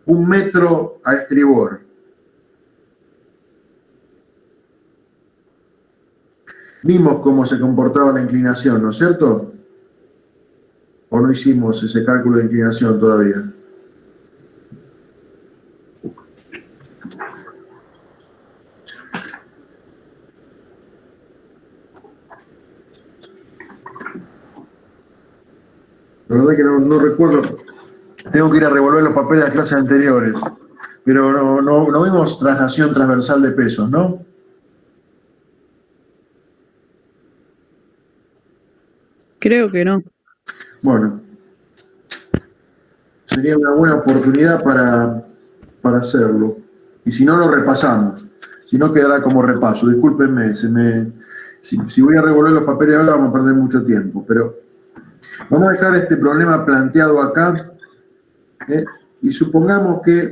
1 metro a estribor? Vimos cómo se comportaba la inclinación, ¿no es cierto? ¿O no hicimos ese cálculo de inclinación todavía? La verdad que no recuerdo. Tengo que ir a revolver los papeles de las clases anteriores. Pero no vimos traslación transversal de pesos, ¿no? Creo que no. Bueno. Sería una buena oportunidad para hacerlo. Y si no, lo repasamos. Si no, quedará como repaso. Discúlpenme, si voy a revolver los papeles ahora vamos a perder mucho tiempo. Pero vamos a dejar este problema planteado acá. Y supongamos que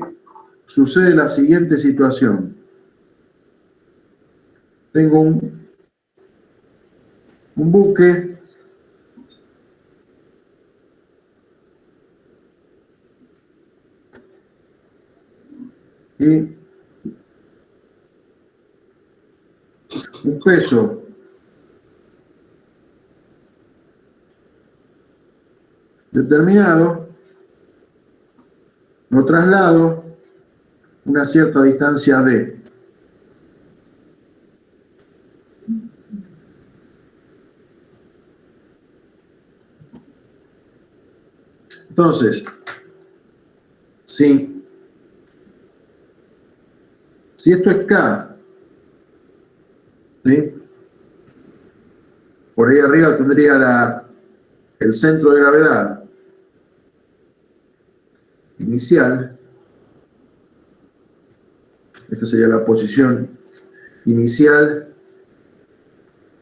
sucede la siguiente situación. Tengo un buque y un peso determinado, lo traslado una cierta distancia d. Entonces, si esto es K, ¿sí? Por ahí arriba tendría el centro de gravedad inicial. Esta sería la posición inicial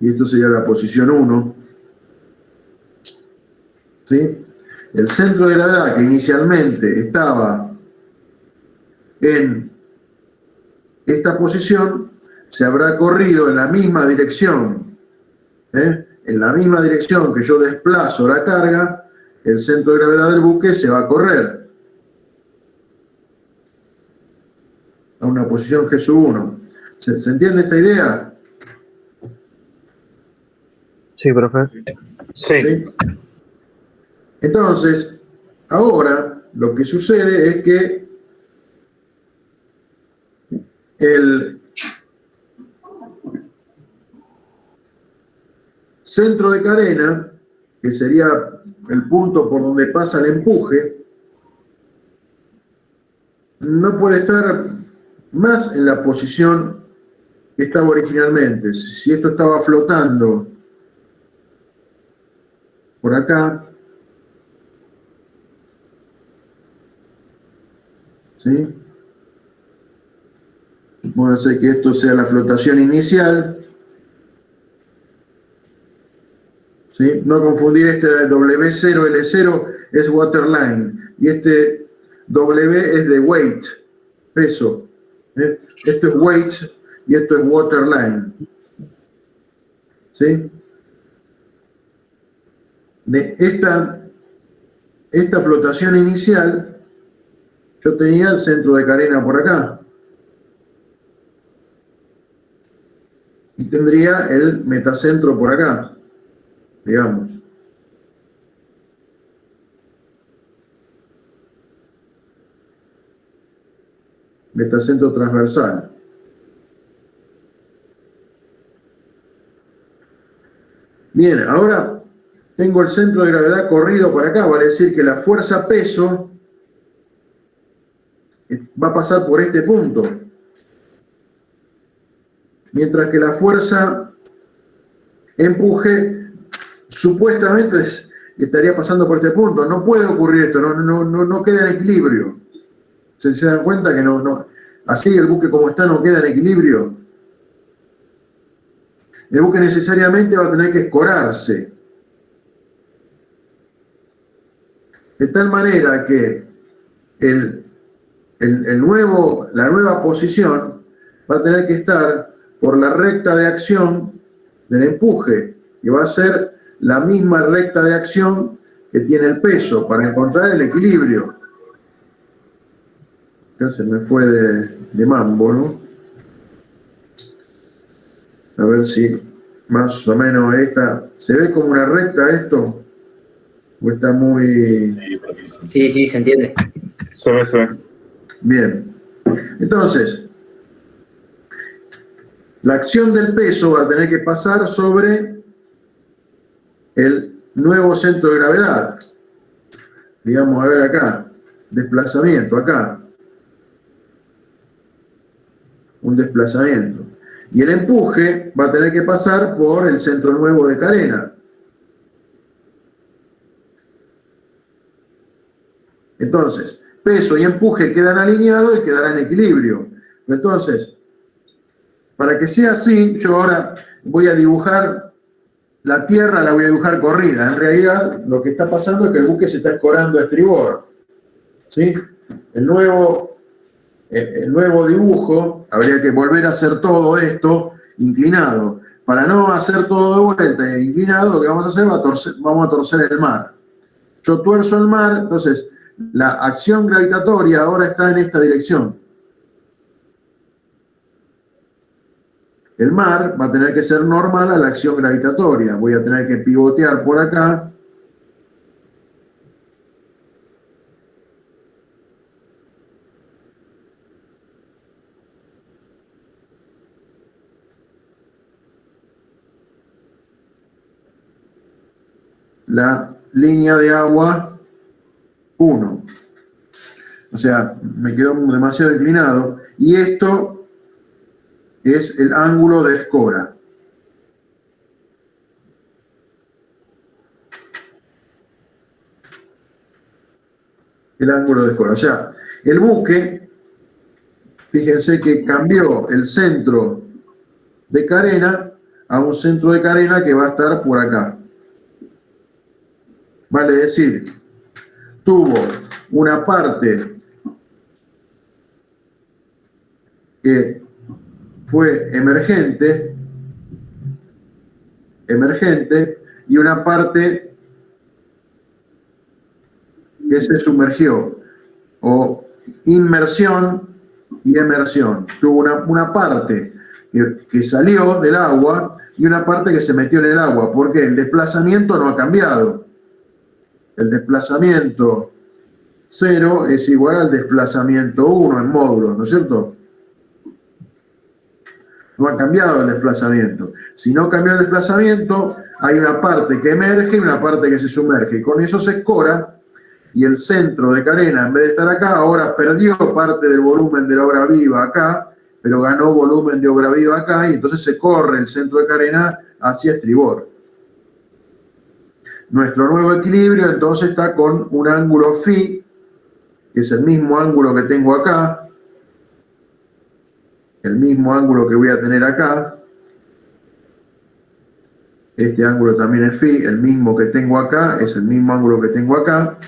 y esto sería la posición 1. ¿Sí? El centro de gravedad que inicialmente estaba en esta posición se habrá corrido en la misma dirección. En la misma dirección que yo desplazo la carga, el centro de gravedad del buque se va a correr a una posición G1. ¿Se entiende esta idea? Sí, profe. Sí. Entonces, ahora lo que sucede es que el centro de carena, que sería el punto por donde pasa el empuje, no puede estar más en la posición que estaba originalmente. Si esto estaba flotando por acá, ¿sí? Vamos a hacer que esto sea la flotación inicial. ¿Sí? No confundir este W0, L0 es waterline. Y este W es de weight, peso. Esto es weight y esto es waterline. ¿Sí? De esta flotación inicial, yo tenía el centro de carena por acá. Y tendría el metacentro por acá, digamos. Metacentro transversal. Bien, ahora tengo el centro de gravedad corrido por acá, vale decir que la fuerza peso va a pasar por este punto. Mientras que la fuerza empuje supuestamente estaría pasando por este punto. No puede ocurrir esto, no queda en equilibrio. ¿Se dan cuenta que no? Así el buque como está no queda en equilibrio. El buque necesariamente va a tener que escorarse. De tal manera que la nueva posición va a tener que estar por la recta de acción del empuje, y va a ser la misma recta de acción que tiene el peso para encontrar el equilibrio. Ya se me fue de mambo, ¿no? A ver si más o menos esta... ¿Se ve como una recta esto? ¿O está muy...? Sí, se entiende. Se ve. Bien. Entonces, la acción del peso va a tener que pasar sobre el nuevo centro de gravedad. digamos, a ver acá, desplazamiento, acá, un desplazamiento. Y el empuje va a tener que pasar por el centro nuevo de carena. Entonces, peso y empuje quedan alineados y quedarán en equilibrio. Entonces, para que sea así, yo ahora voy a dibujar la tierra, la voy a dibujar corrida. En realidad, lo que está pasando es que el buque se está escorando a estribor. ¿Sí? El nuevo dibujo, habría que volver a hacer todo esto inclinado. Para no hacer todo de vuelta inclinado, lo que vamos a hacer vamos a torcer el mar. Yo tuerzo el mar, entonces la acción gravitatoria ahora está en esta dirección. El mar va a tener que ser normal a la acción gravitatoria. Voy a tener que pivotear por acá. La línea de agua 1. O sea, me quedó demasiado inclinado. Y esto es el ángulo de escora. El ángulo de escora. O sea, el buque, fíjense que cambió el centro de carena a un centro de carena que va a estar por acá. Vale decir, tuvo una parte que fue emergente, y una parte que se sumergió, o inmersión y emersión. Tuvo una parte que salió del agua y una parte que se metió en el agua, porque el desplazamiento no ha cambiado. El desplazamiento 0 es igual al desplazamiento 1 en módulos, ¿no es cierto? No ha cambiado el desplazamiento. Si no cambia el desplazamiento, hay una parte que emerge y una parte que se sumerge. Y con eso se escora, y el centro de carena, en vez de estar acá, ahora perdió parte del volumen de la obra viva acá, pero ganó volumen de obra viva acá, y entonces se corre el centro de carena hacia estribor. Nuestro nuevo equilibrio entonces está con un ángulo phi, que es el mismo ángulo que tengo acá, el mismo ángulo que voy a tener acá. Este ángulo también es phi, el mismo que tengo acá, es el mismo ángulo que tengo acá.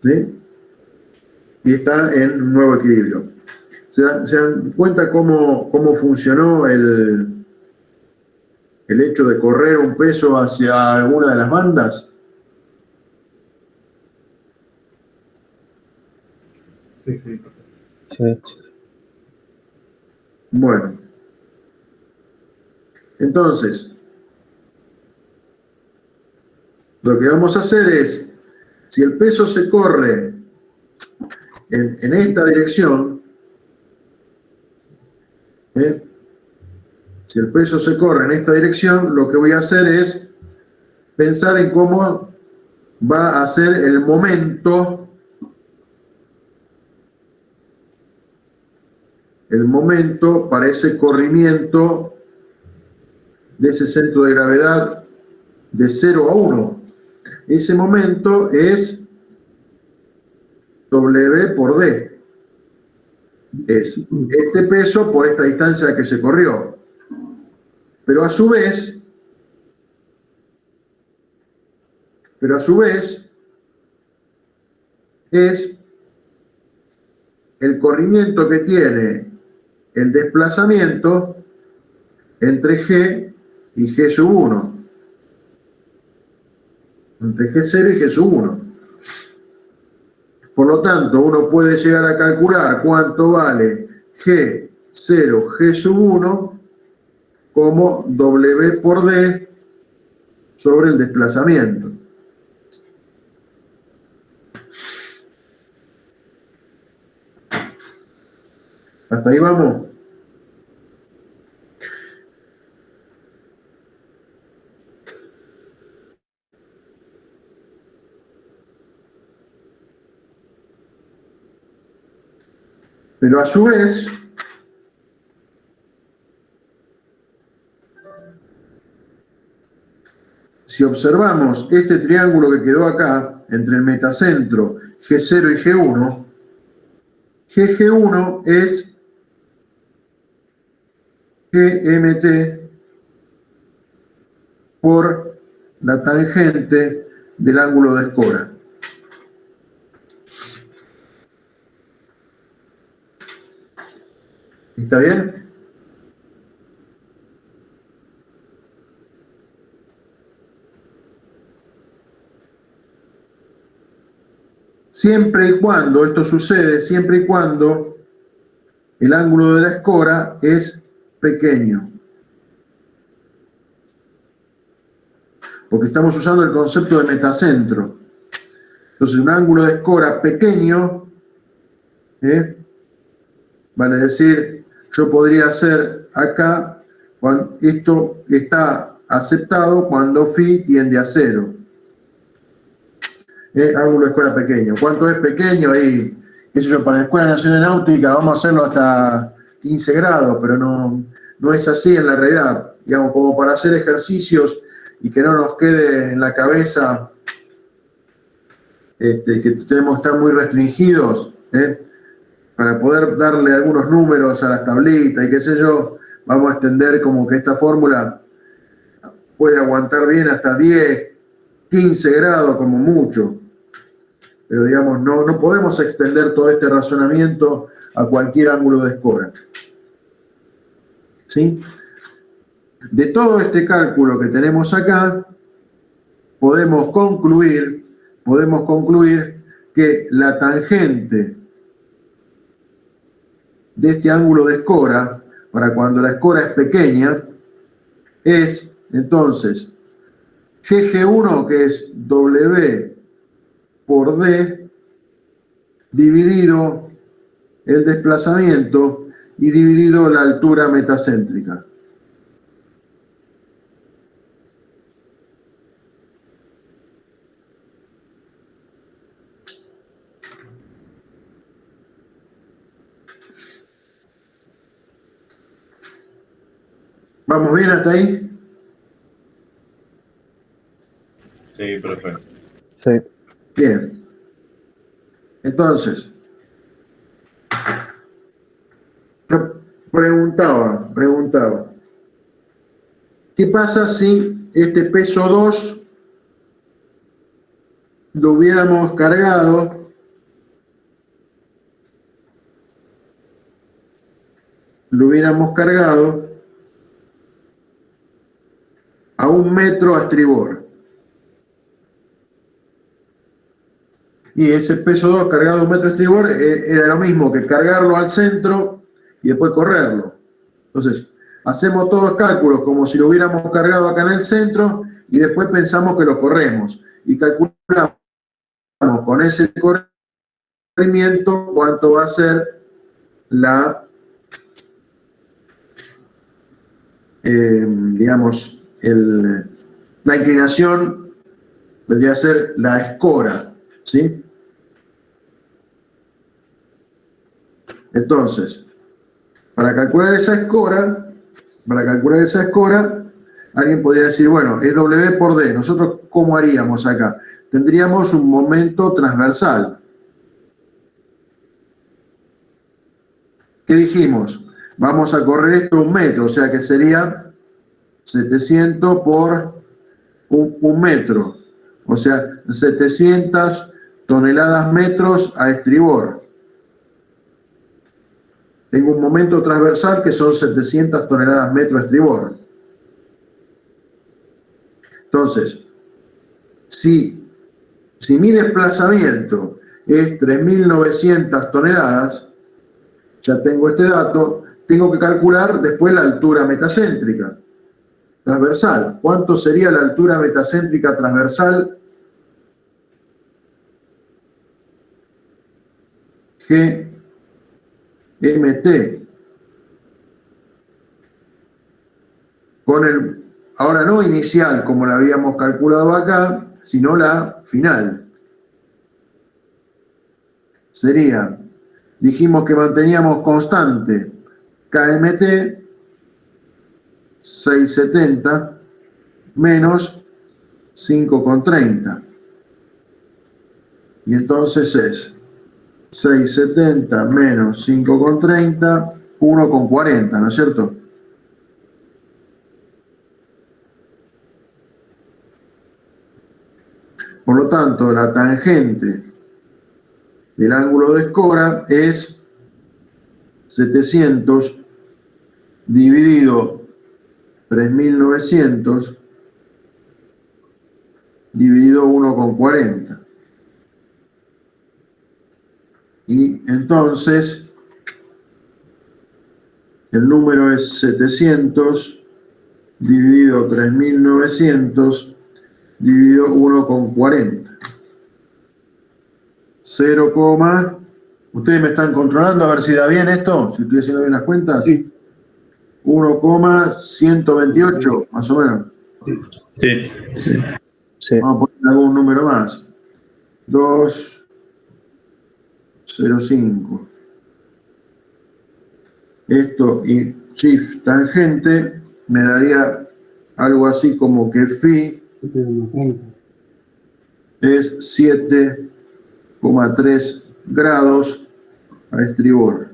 ¿Sí? Y está en un nuevo equilibrio. ¿Se dan cuenta cómo funcionó el hecho de correr un peso hacia alguna de las bandas? Sí, sí. Sí. Bueno. Entonces, lo que vamos a hacer es, si el peso se corre en esta dirección, si el peso se corre en esta dirección, lo que voy a hacer es pensar en cómo va a ser el momento para ese corrimiento de ese centro de gravedad de 0 a 1. Ese momento es W por D. Es este peso por esta distancia que se corrió. Pero a su vez, es el corrimiento que tiene el desplazamiento entre G y G sub 1. Entre G0 y G sub 1. Por lo tanto, uno puede llegar a calcular cuánto vale G0, G sub 1 como W por D sobre el desplazamiento. ¿Hasta ahí vamos? Pero a su vez, si observamos este triángulo que quedó acá, entre el metacentro G0 y G1, GG1 es GMT por la tangente del ángulo de escora. ¿Está bien? Siempre y cuando, esto sucede, siempre y cuando el ángulo de la escora es pequeño. Porque estamos usando el concepto de metacentro. Entonces, un ángulo de escora pequeño, vale decir, yo podría hacer acá, cuando esto está aceptado cuando phi tiende a 0. Ángulo de escora pequeño. ¿Cuánto es pequeño? Ahí, qué sé yo, para la Escuela Nacional de Náutica vamos a hacerlo hasta 15 grados, pero no es así en la realidad. Digamos, como para hacer ejercicios y que no nos quede en la cabeza que tenemos que estar muy restringidos, para poder darle algunos números a las tablitas y qué sé yo, vamos a extender como que esta fórmula puede aguantar bien hasta 10, 15 grados como mucho. Pero digamos, no podemos extender todo este razonamiento a cualquier ángulo de escora. ¿Sí? De todo este cálculo que tenemos acá, podemos concluir que la tangente de este ángulo de escora, para cuando la escora es pequeña, es entonces GG1, que es W por D, dividido el desplazamiento y dividido la altura metacéntrica. ¿Vamos bien hasta ahí? Sí, profe. Sí. Bien. Entonces, yo preguntaba, ¿qué pasa si este peso 2 lo hubiéramos cargado a 1 metro a estribor? Y ese peso 2 cargado a 1 metro a estribor era lo mismo que cargarlo al centro y después correrlo. Entonces, hacemos todos los cálculos como si lo hubiéramos cargado acá en el centro y después pensamos que lo corremos. Y calculamos con ese corrimiento cuánto va a ser la, digamos, la inclinación, vendría a ser la escora, ¿sí? Entonces, para calcular esa escora, alguien podría decir, bueno, es W por D. Nosotros, ¿cómo haríamos acá? Tendríamos un momento transversal. ¿Qué dijimos? Vamos a correr esto 1 metro, o sea que sería 700 por 1 metro. O sea, 700 toneladas metros a estribor. Tengo un momento transversal que son 700 toneladas metro a estribor. Entonces, si mi desplazamiento es 3.900 toneladas, ya tengo este dato, tengo que calcular después la altura metacéntrica transversal. ¿Cuánto sería la altura metacéntrica transversal? GMT. Con el, ahora no inicial como la habíamos calculado acá, sino la final. Sería dijimos que manteníamos constante KMT 670 menos 5,30. Y entonces es 670 menos 5,30, 1,40, ¿no es cierto? Por lo tanto, la tangente del ángulo de escora es 700 dividido 3.900 dividido 1,40. Y entonces el número es 700 dividido 3.900 dividido 1,40. 0, ¿ustedes me están controlando a ver si da bien esto? Si estoy haciendo bien las cuentas. Sí. 1,128, más o menos. Sí. Sí. Vamos a poner algún número más. 2,05. Esto y shift tangente me daría algo así como que phi es 7,3 grados a estribor.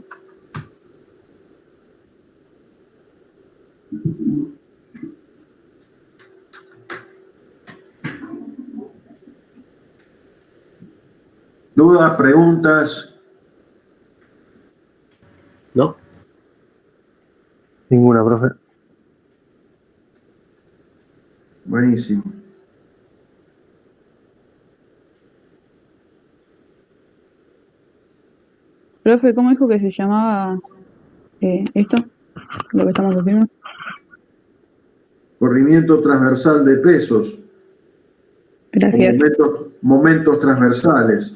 ¿Dudas, preguntas? ¿No? Ninguna, profe. Buenísimo. Profe, ¿cómo dijo que se llamaba esto? Lo que estamos haciendo. Corrimiento transversal de pesos. Gracias. Momentos transversales.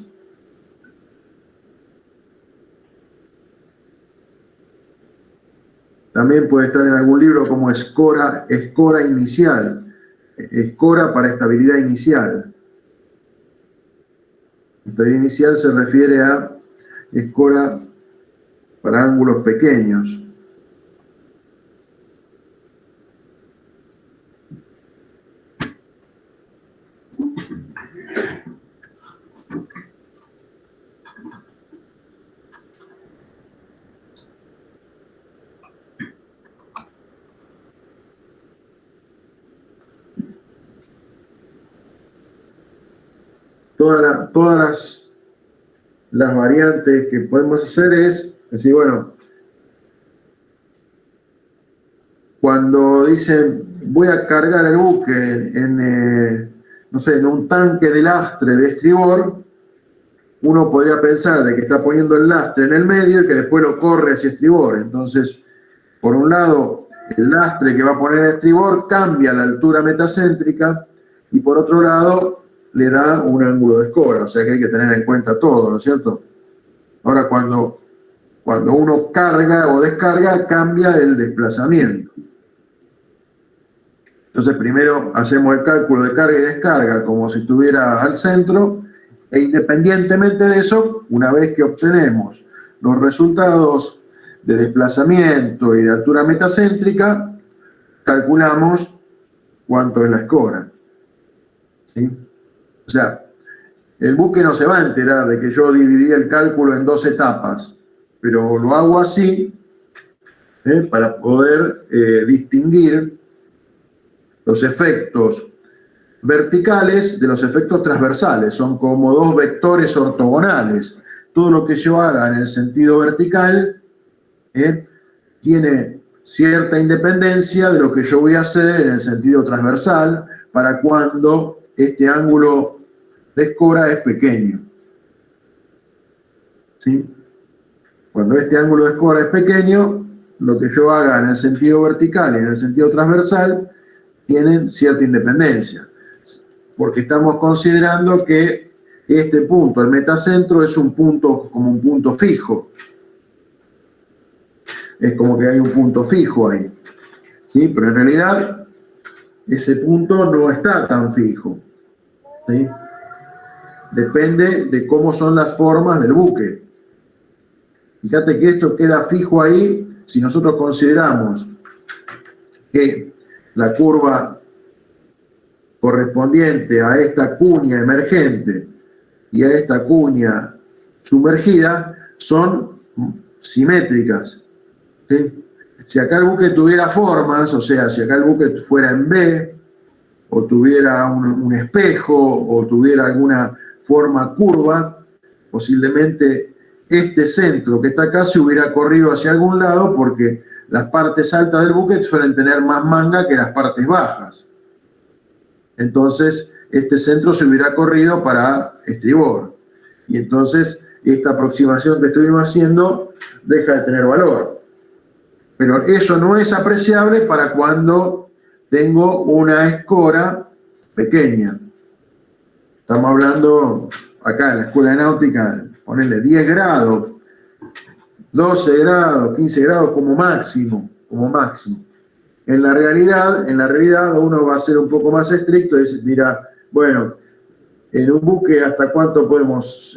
También puede estar en algún libro como escora inicial. Escora para estabilidad inicial. Estabilidad inicial se refiere a escora para ángulos pequeños. Todas las variantes que podemos hacer es decir, bueno, cuando dicen voy a cargar el buque no sé, en un tanque de lastre de estribor, uno podría pensar de que está poniendo el lastre en el medio y que después lo corre hacia estribor. Entonces, por un lado, el lastre que va a poner en estribor cambia la altura metacéntrica y por otro lado le da un ángulo de escora, o sea que hay que tener en cuenta todo, ¿no es cierto? Ahora, cuando uno carga o descarga, cambia el desplazamiento. Entonces, primero hacemos el cálculo de carga y descarga como si estuviera al centro, e independientemente de eso, una vez que obtenemos los resultados de desplazamiento y de altura metacéntrica, calculamos cuánto es la escora. ¿Sí? O sea, el buque no se va a enterar de que yo dividí el cálculo en 2 etapas, pero lo hago así para poder distinguir los efectos verticales de los efectos transversales. Son como 2 vectores ortogonales. Todo lo que yo haga en el sentido vertical tiene cierta independencia de lo que yo voy a hacer en el sentido transversal para cuando este ángulo de escora es pequeño. ¿Sí? Cuando este ángulo de escora es pequeño, lo que yo haga en el sentido vertical y en el sentido transversal tienen cierta independencia, porque estamos considerando que este punto, el metacentro, es un punto como un punto fijo. Es como que hay un punto fijo ahí. ¿Sí? Pero en realidad ese punto no está tan fijo. ¿Sí? Depende de cómo son las formas del buque. Fíjate que esto queda fijo ahí si nosotros consideramos que la curva correspondiente a esta cuña emergente y a esta cuña sumergida son simétricas, ¿sí? Si acá el buque tuviera formas, o sea, si acá el buque fuera en B, o tuviera un espejo, o tuviera alguna forma curva, posiblemente este centro que está acá se hubiera corrido hacia algún lado porque las partes altas del buque suelen tener más manga que las partes bajas. Entonces, este centro se hubiera corrido para estribor. Y entonces, esta aproximación que estuvimos haciendo deja de tener valor. Pero eso no es apreciable para cuando tengo una escora pequeña. Estamos hablando acá en la escuela de náutica, ponerle 10 grados, 12 grados, 15 grados como máximo, como máximo. En la realidad uno va a ser un poco más estricto y dirá, bueno, en un buque hasta cuánto podemos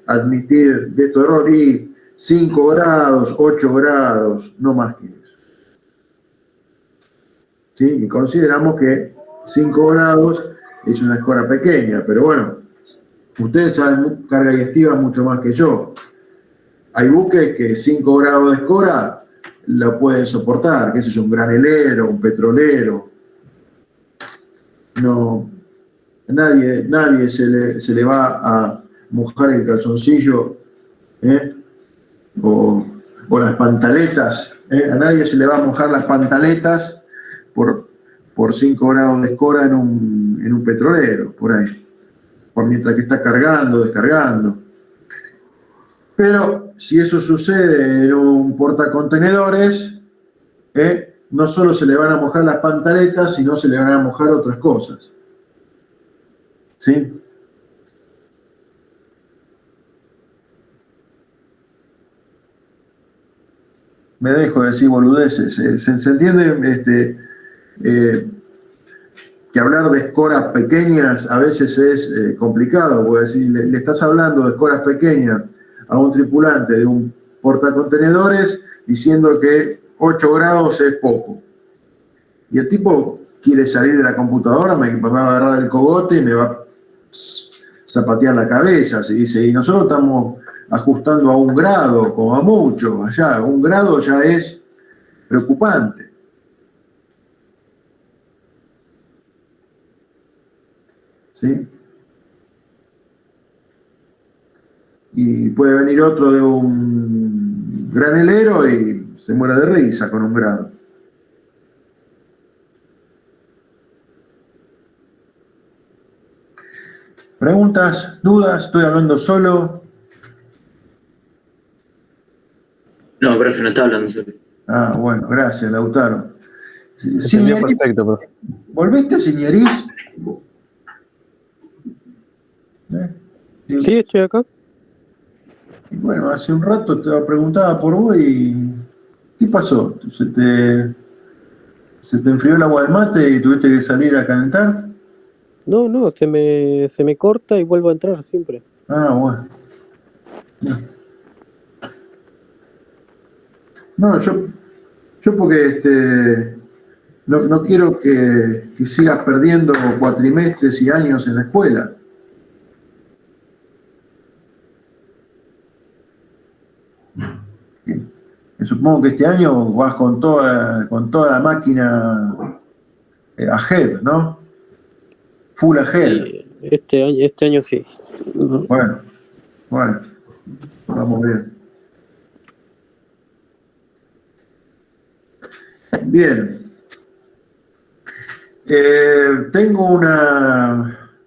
admitir de estos errores, y 5 grados, 8 grados, no más que eso. ¿Sí? Y consideramos que 5 grados es una escora pequeña, pero bueno, ustedes saben carga y estiva mucho más que yo. Hay buques que 5 grados de escora la pueden soportar, que eso es un granelero, un petrolero. No, nadie se le va a mojar el calzoncillo, o las pantaletas, a nadie se le va a mojar las pantaletas por 5 grados de escora en un petrolero, por ahí, mientras que está cargando, descargando. Pero si eso sucede en un portacontenedores, no solo se le van a mojar las pantaletas, sino se le van a mojar otras cosas. ¿Sí? Me dejo de decir boludeces. ¿Se entiende que hablar de escoras pequeñas a veces es complicado? Porque si le estás hablando de escoras pequeñas a un tripulante de un portacontenedores diciendo que 8 grados es poco. Y el tipo quiere salir de la computadora, me va a agarrar el cogote y me va a zapatear la cabeza. Se dice, y nosotros estamos ajustando a 1 grado, como a mucho. Allá, 1 grado ya es preocupante. ¿Sí? Y puede venir otro de un granelero y se muere de risa con 1 grado. ¿Preguntas? ¿Dudas? ¿Estoy hablando solo? No, profe, no está hablando solo. Ah, bueno, gracias, Lautaro. Entendió perfecto, profe. ¿Volviste, Siñeriz? Sí, estoy acá. Y bueno, hace un rato te preguntaba por vos y ¿qué pasó? ¿Se te enfrió el agua del mate y tuviste que salir a calentar? No, se me corta y vuelvo a entrar siempre. Ah, bueno. No, yo porque no quiero que sigas perdiendo cuatrimestres y años en la escuela. Supongo que este año vas con toda la máquina ahead, ¿no? Full ahead. Sí, este año sí. Bueno, vamos bien. Bien. Tengo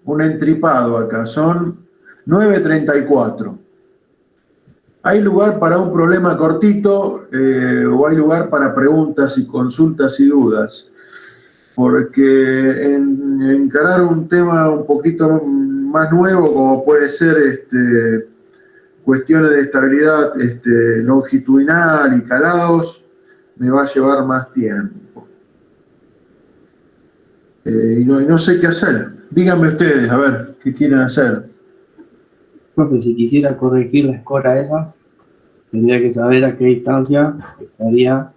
un entripado acá, son 9:34. ¿Hay lugar para un problema cortito o hay lugar para preguntas y consultas y dudas? Porque encarar un tema un poquito más nuevo, como puede ser cuestiones de estabilidad longitudinal y calados, me va a llevar más tiempo. Y no sé qué hacer. Díganme ustedes, a ver, ¿qué quieren hacer? Profe, si quisiera corregir la escora esa, tendría que saber a qué distancia estaría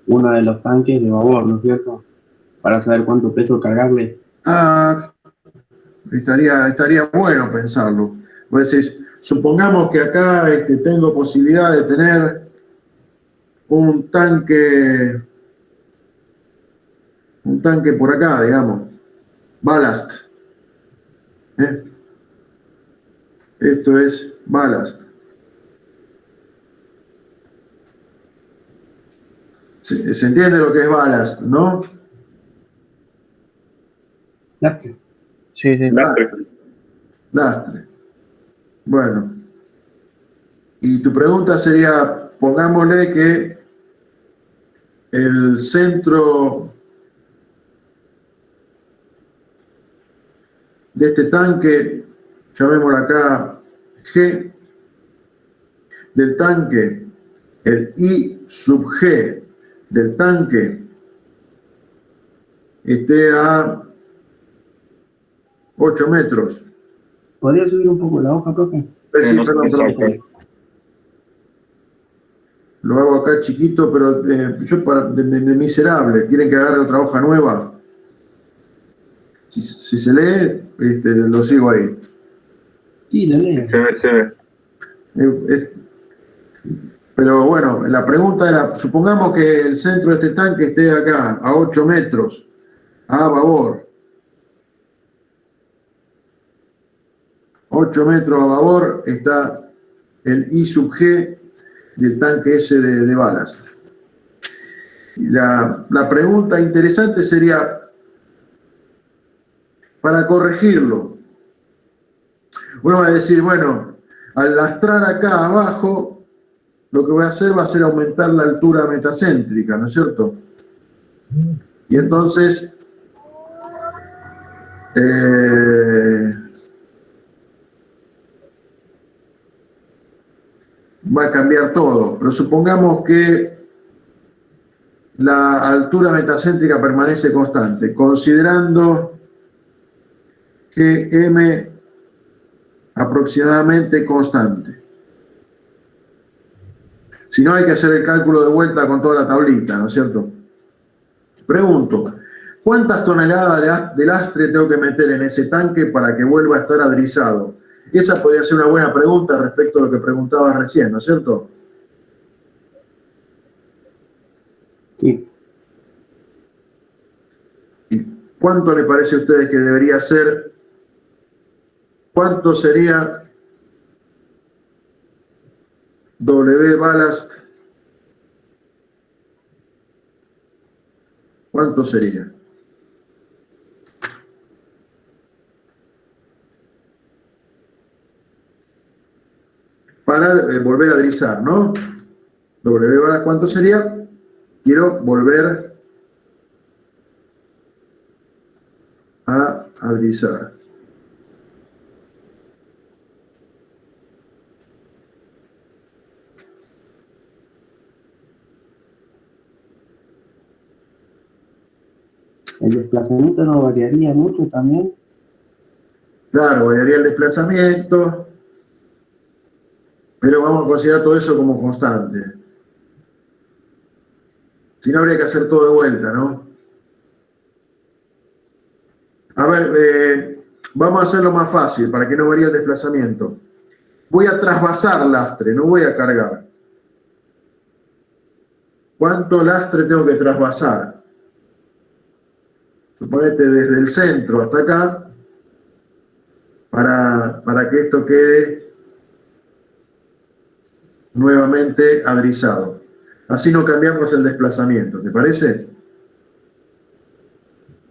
uno de los tanques de babor, ¿no es cierto? Para saber cuánto peso cargarle. Ah, estaría bueno pensarlo. Pues supongamos que acá tengo posibilidad de tener un tanque por acá, digamos, ballast. Esto es ballast. ¿Se entiende lo que es ballast, no? Lastre. Sí, sí. Lastre. Bueno. Y tu pregunta sería, pongámosle que el centro de este tanque, llamémoslo acá G, del tanque, el I sub G del tanque esté a 8 metros. ¿Podría subir un poco la hoja, profe? Sí, perdón. Lo hago acá chiquito, pero yo de miserable. ¿Quieren que agarre otra hoja nueva? Si se lee, lo sigo ahí. Sí, lo leo. Se ve. Pero bueno, la pregunta era, supongamos que el centro de este tanque esté acá, a 8 metros, a babor. 8 metros a babor está el I sub G del tanque ese de balas. La pregunta interesante sería, para corregirlo, uno va a decir, bueno, al lastrar acá abajo, lo que voy a hacer va a ser aumentar la altura metacéntrica, ¿no es cierto? Y entonces, va a cambiar todo, pero supongamos que la altura metacéntrica permanece constante, considerando que M aproximadamente constante. Si no, hay que hacer el cálculo de vuelta con toda la tablita, ¿no es cierto? Pregunto, ¿cuántas toneladas de lastre tengo que meter en ese tanque para que vuelva a estar adrizado? Esa podría ser una buena pregunta respecto a lo que preguntabas recién, ¿no es cierto? Sí. ¿Y cuánto les parece a ustedes que debería ser? ¿Cuánto sería W ballast? ¿Cuánto sería? Para volver a adrizar, ¿no? W ballast, ¿cuánto sería? Quiero volver a adrizar. ¿El desplazamiento no variaría mucho también? Claro, variaría el desplazamiento, pero vamos a considerar todo eso como constante. Si no, habría que hacer todo de vuelta, ¿no? A ver, vamos a hacerlo más fácil para que no varíe el desplazamiento. Voy a trasvasar lastre, no voy a cargar. ¿Cuánto lastre tengo que trasvasar? Suponete desde el centro hasta acá, para que esto quede nuevamente adrizado. Así no cambiamos el desplazamiento, ¿te parece?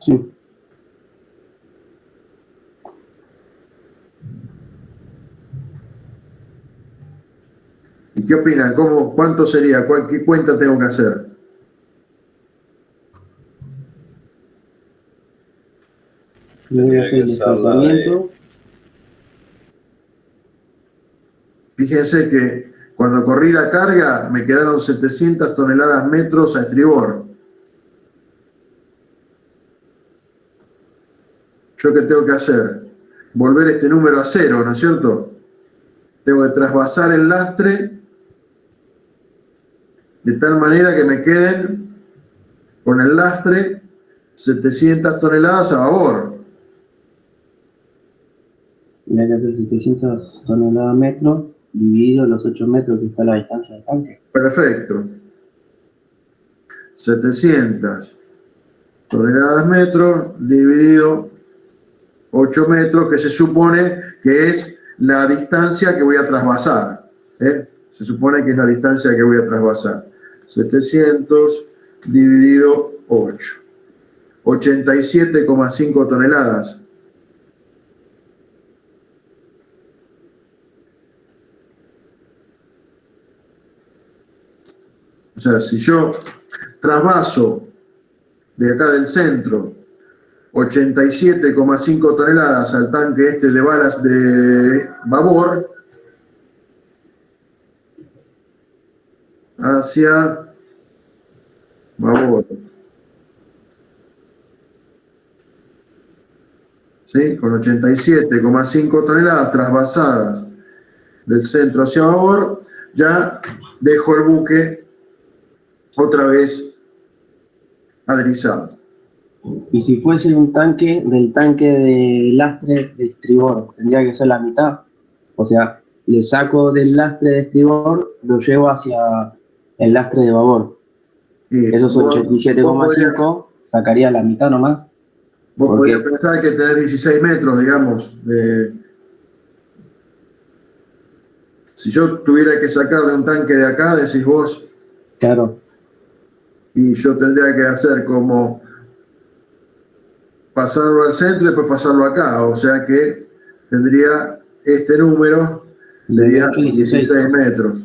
Sí. ¿Y qué opinan? ¿Cuánto sería? ¿Qué cuenta tengo que hacer? Le voy a hacer el desplazamiento. Fíjense que cuando corrí la carga me quedaron 700 toneladas metros a estribor. ¿Yo qué tengo que hacer? Volver este número a cero, ¿no es cierto? Tengo que trasvasar el lastre de tal manera que me queden con el lastre 700 toneladas a babor. Y hay que hacer 700 toneladas metros dividido los 8 metros que está la distancia del tanque. Perfecto. 700 toneladas metros dividido 8 metros, que se supone que es la distancia que voy a trasvasar. Se supone que es la distancia que voy a trasvasar. 700 dividido 8. 87,5 toneladas. O sea, si yo trasvaso de acá del centro 87,5 toneladas al tanque este de balas de babor hacia babor, ¿sí? Con 87,5 toneladas trasvasadas del centro hacia babor, ya dejo el buque otra vez adrizado. Y si fuese un tanque, del tanque de lastre de estribor, tendría que ser la mitad. O sea, le saco del lastre de estribor, lo llevo hacia el lastre de babor. Esos 87,5 sacaría la mitad nomás. Vos podrías pensar que tenés 16 metros, digamos, si yo tuviera que sacar de un tanque de acá, decís vos. Claro. Y yo tendría que hacer como pasarlo al centro y después pasarlo acá. O sea que tendría este número, sería 16 metros.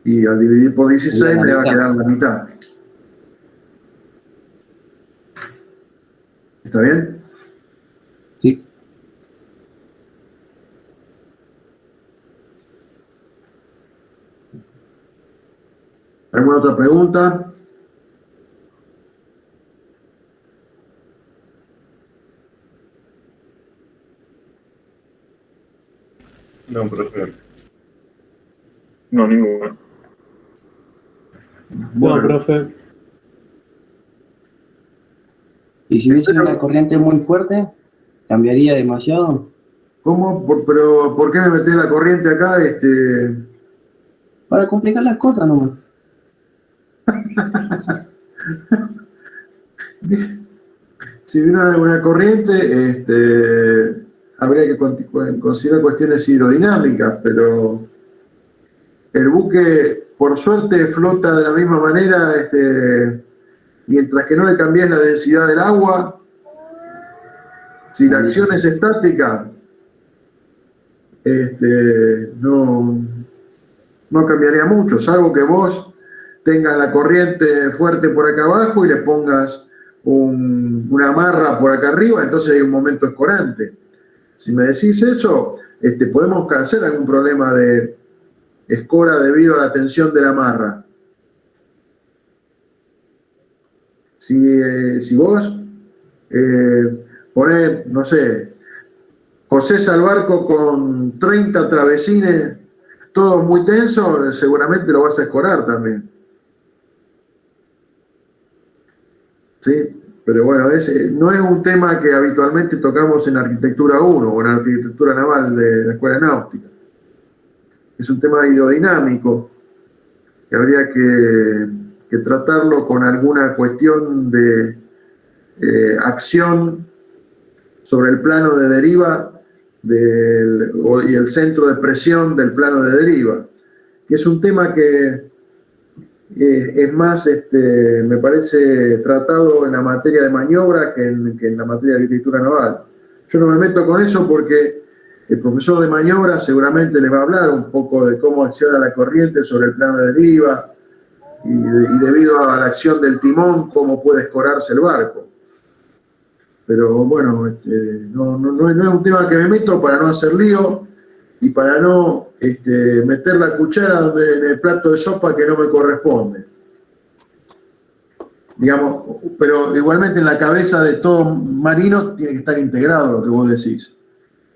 Y al dividir por 16 me va a quedar la mitad. ¿Está bien? Sí. ¿Alguna otra pregunta? No, profe. No, ninguna. Bueno, No, profe. Y si hubiese una corriente muy fuerte, ¿cambiaría demasiado? ¿Cómo? Pero ¿por qué me metés la corriente acá? Para complicar las cosas nomás. Si hubiera alguna corriente, habría que considerar cuestiones hidrodinámicas, pero el buque, por suerte, flota de la misma manera, mientras que no le cambies la densidad del agua. Si la acción es estática, no cambiaría mucho, salvo que vos tengas la corriente fuerte por acá abajo y le pongas una amarra por acá arriba, entonces hay un momento escorante. Si me decís eso, podemos hacer algún problema de escora debido a la tensión de la amarra. Si vos ponés, no sé, cosés al barco con 30 travesines, todos muy tensos, seguramente lo vas a escorar también. ¿Sí? Pero bueno, no es un tema que habitualmente tocamos en Arquitectura 1 o en Arquitectura Naval de la Escuela Náutica. Es un tema hidrodinámico que habría que tratarlo con alguna cuestión de acción sobre el plano de deriva y el centro de presión del plano de deriva, que es un tema que es más, me parece, tratado en la materia de maniobra que en la materia de arquitectura naval. Yo no me meto con eso porque el profesor de maniobra seguramente les va a hablar un poco de cómo acciona la corriente sobre el plano de deriva y debido a la acción del timón, cómo puede escorarse el barco. Pero bueno, no es un tema que me meto para no hacer lío y para no meter la cuchara en el plato de sopa que no me corresponde. Digamos, pero igualmente en la cabeza de todo marino tiene que estar integrado lo que vos decís.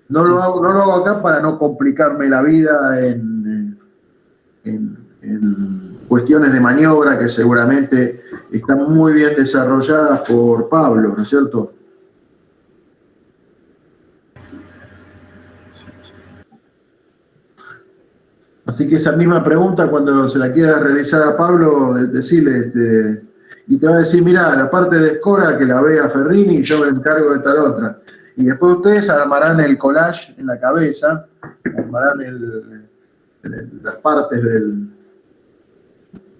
No lo hago acá para no complicarme la vida en en cuestiones de maniobra que seguramente están muy bien desarrolladas por Pablo, ¿no es cierto? Así que esa misma pregunta, cuando se la quiera realizar a Pablo, decirle, y te va a decir, mira, la parte de Escora que la vea Ferrini y yo me encargo de tal otra. Y después ustedes armarán el collage en la cabeza, armarán las partes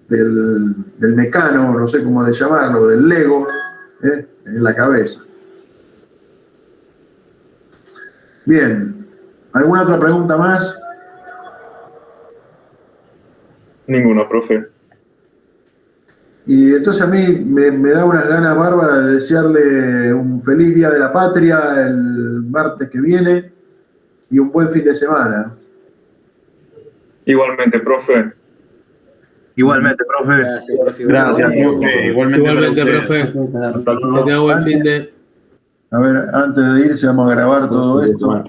del mecano, no sé cómo de llamarlo, del Lego, en la cabeza. Bien, ¿alguna otra pregunta más? Ninguna, profe. Y entonces a mí me da unas ganas bárbaras de desearle un feliz Día de la Patria el martes que viene y un buen fin de semana. Igualmente, profe. Igualmente, profe. Gracias, profe. Gracias, profe. Igualmente, profe. Que tenga buen fin de. A ver, antes de irse vamos a grabar todo esto.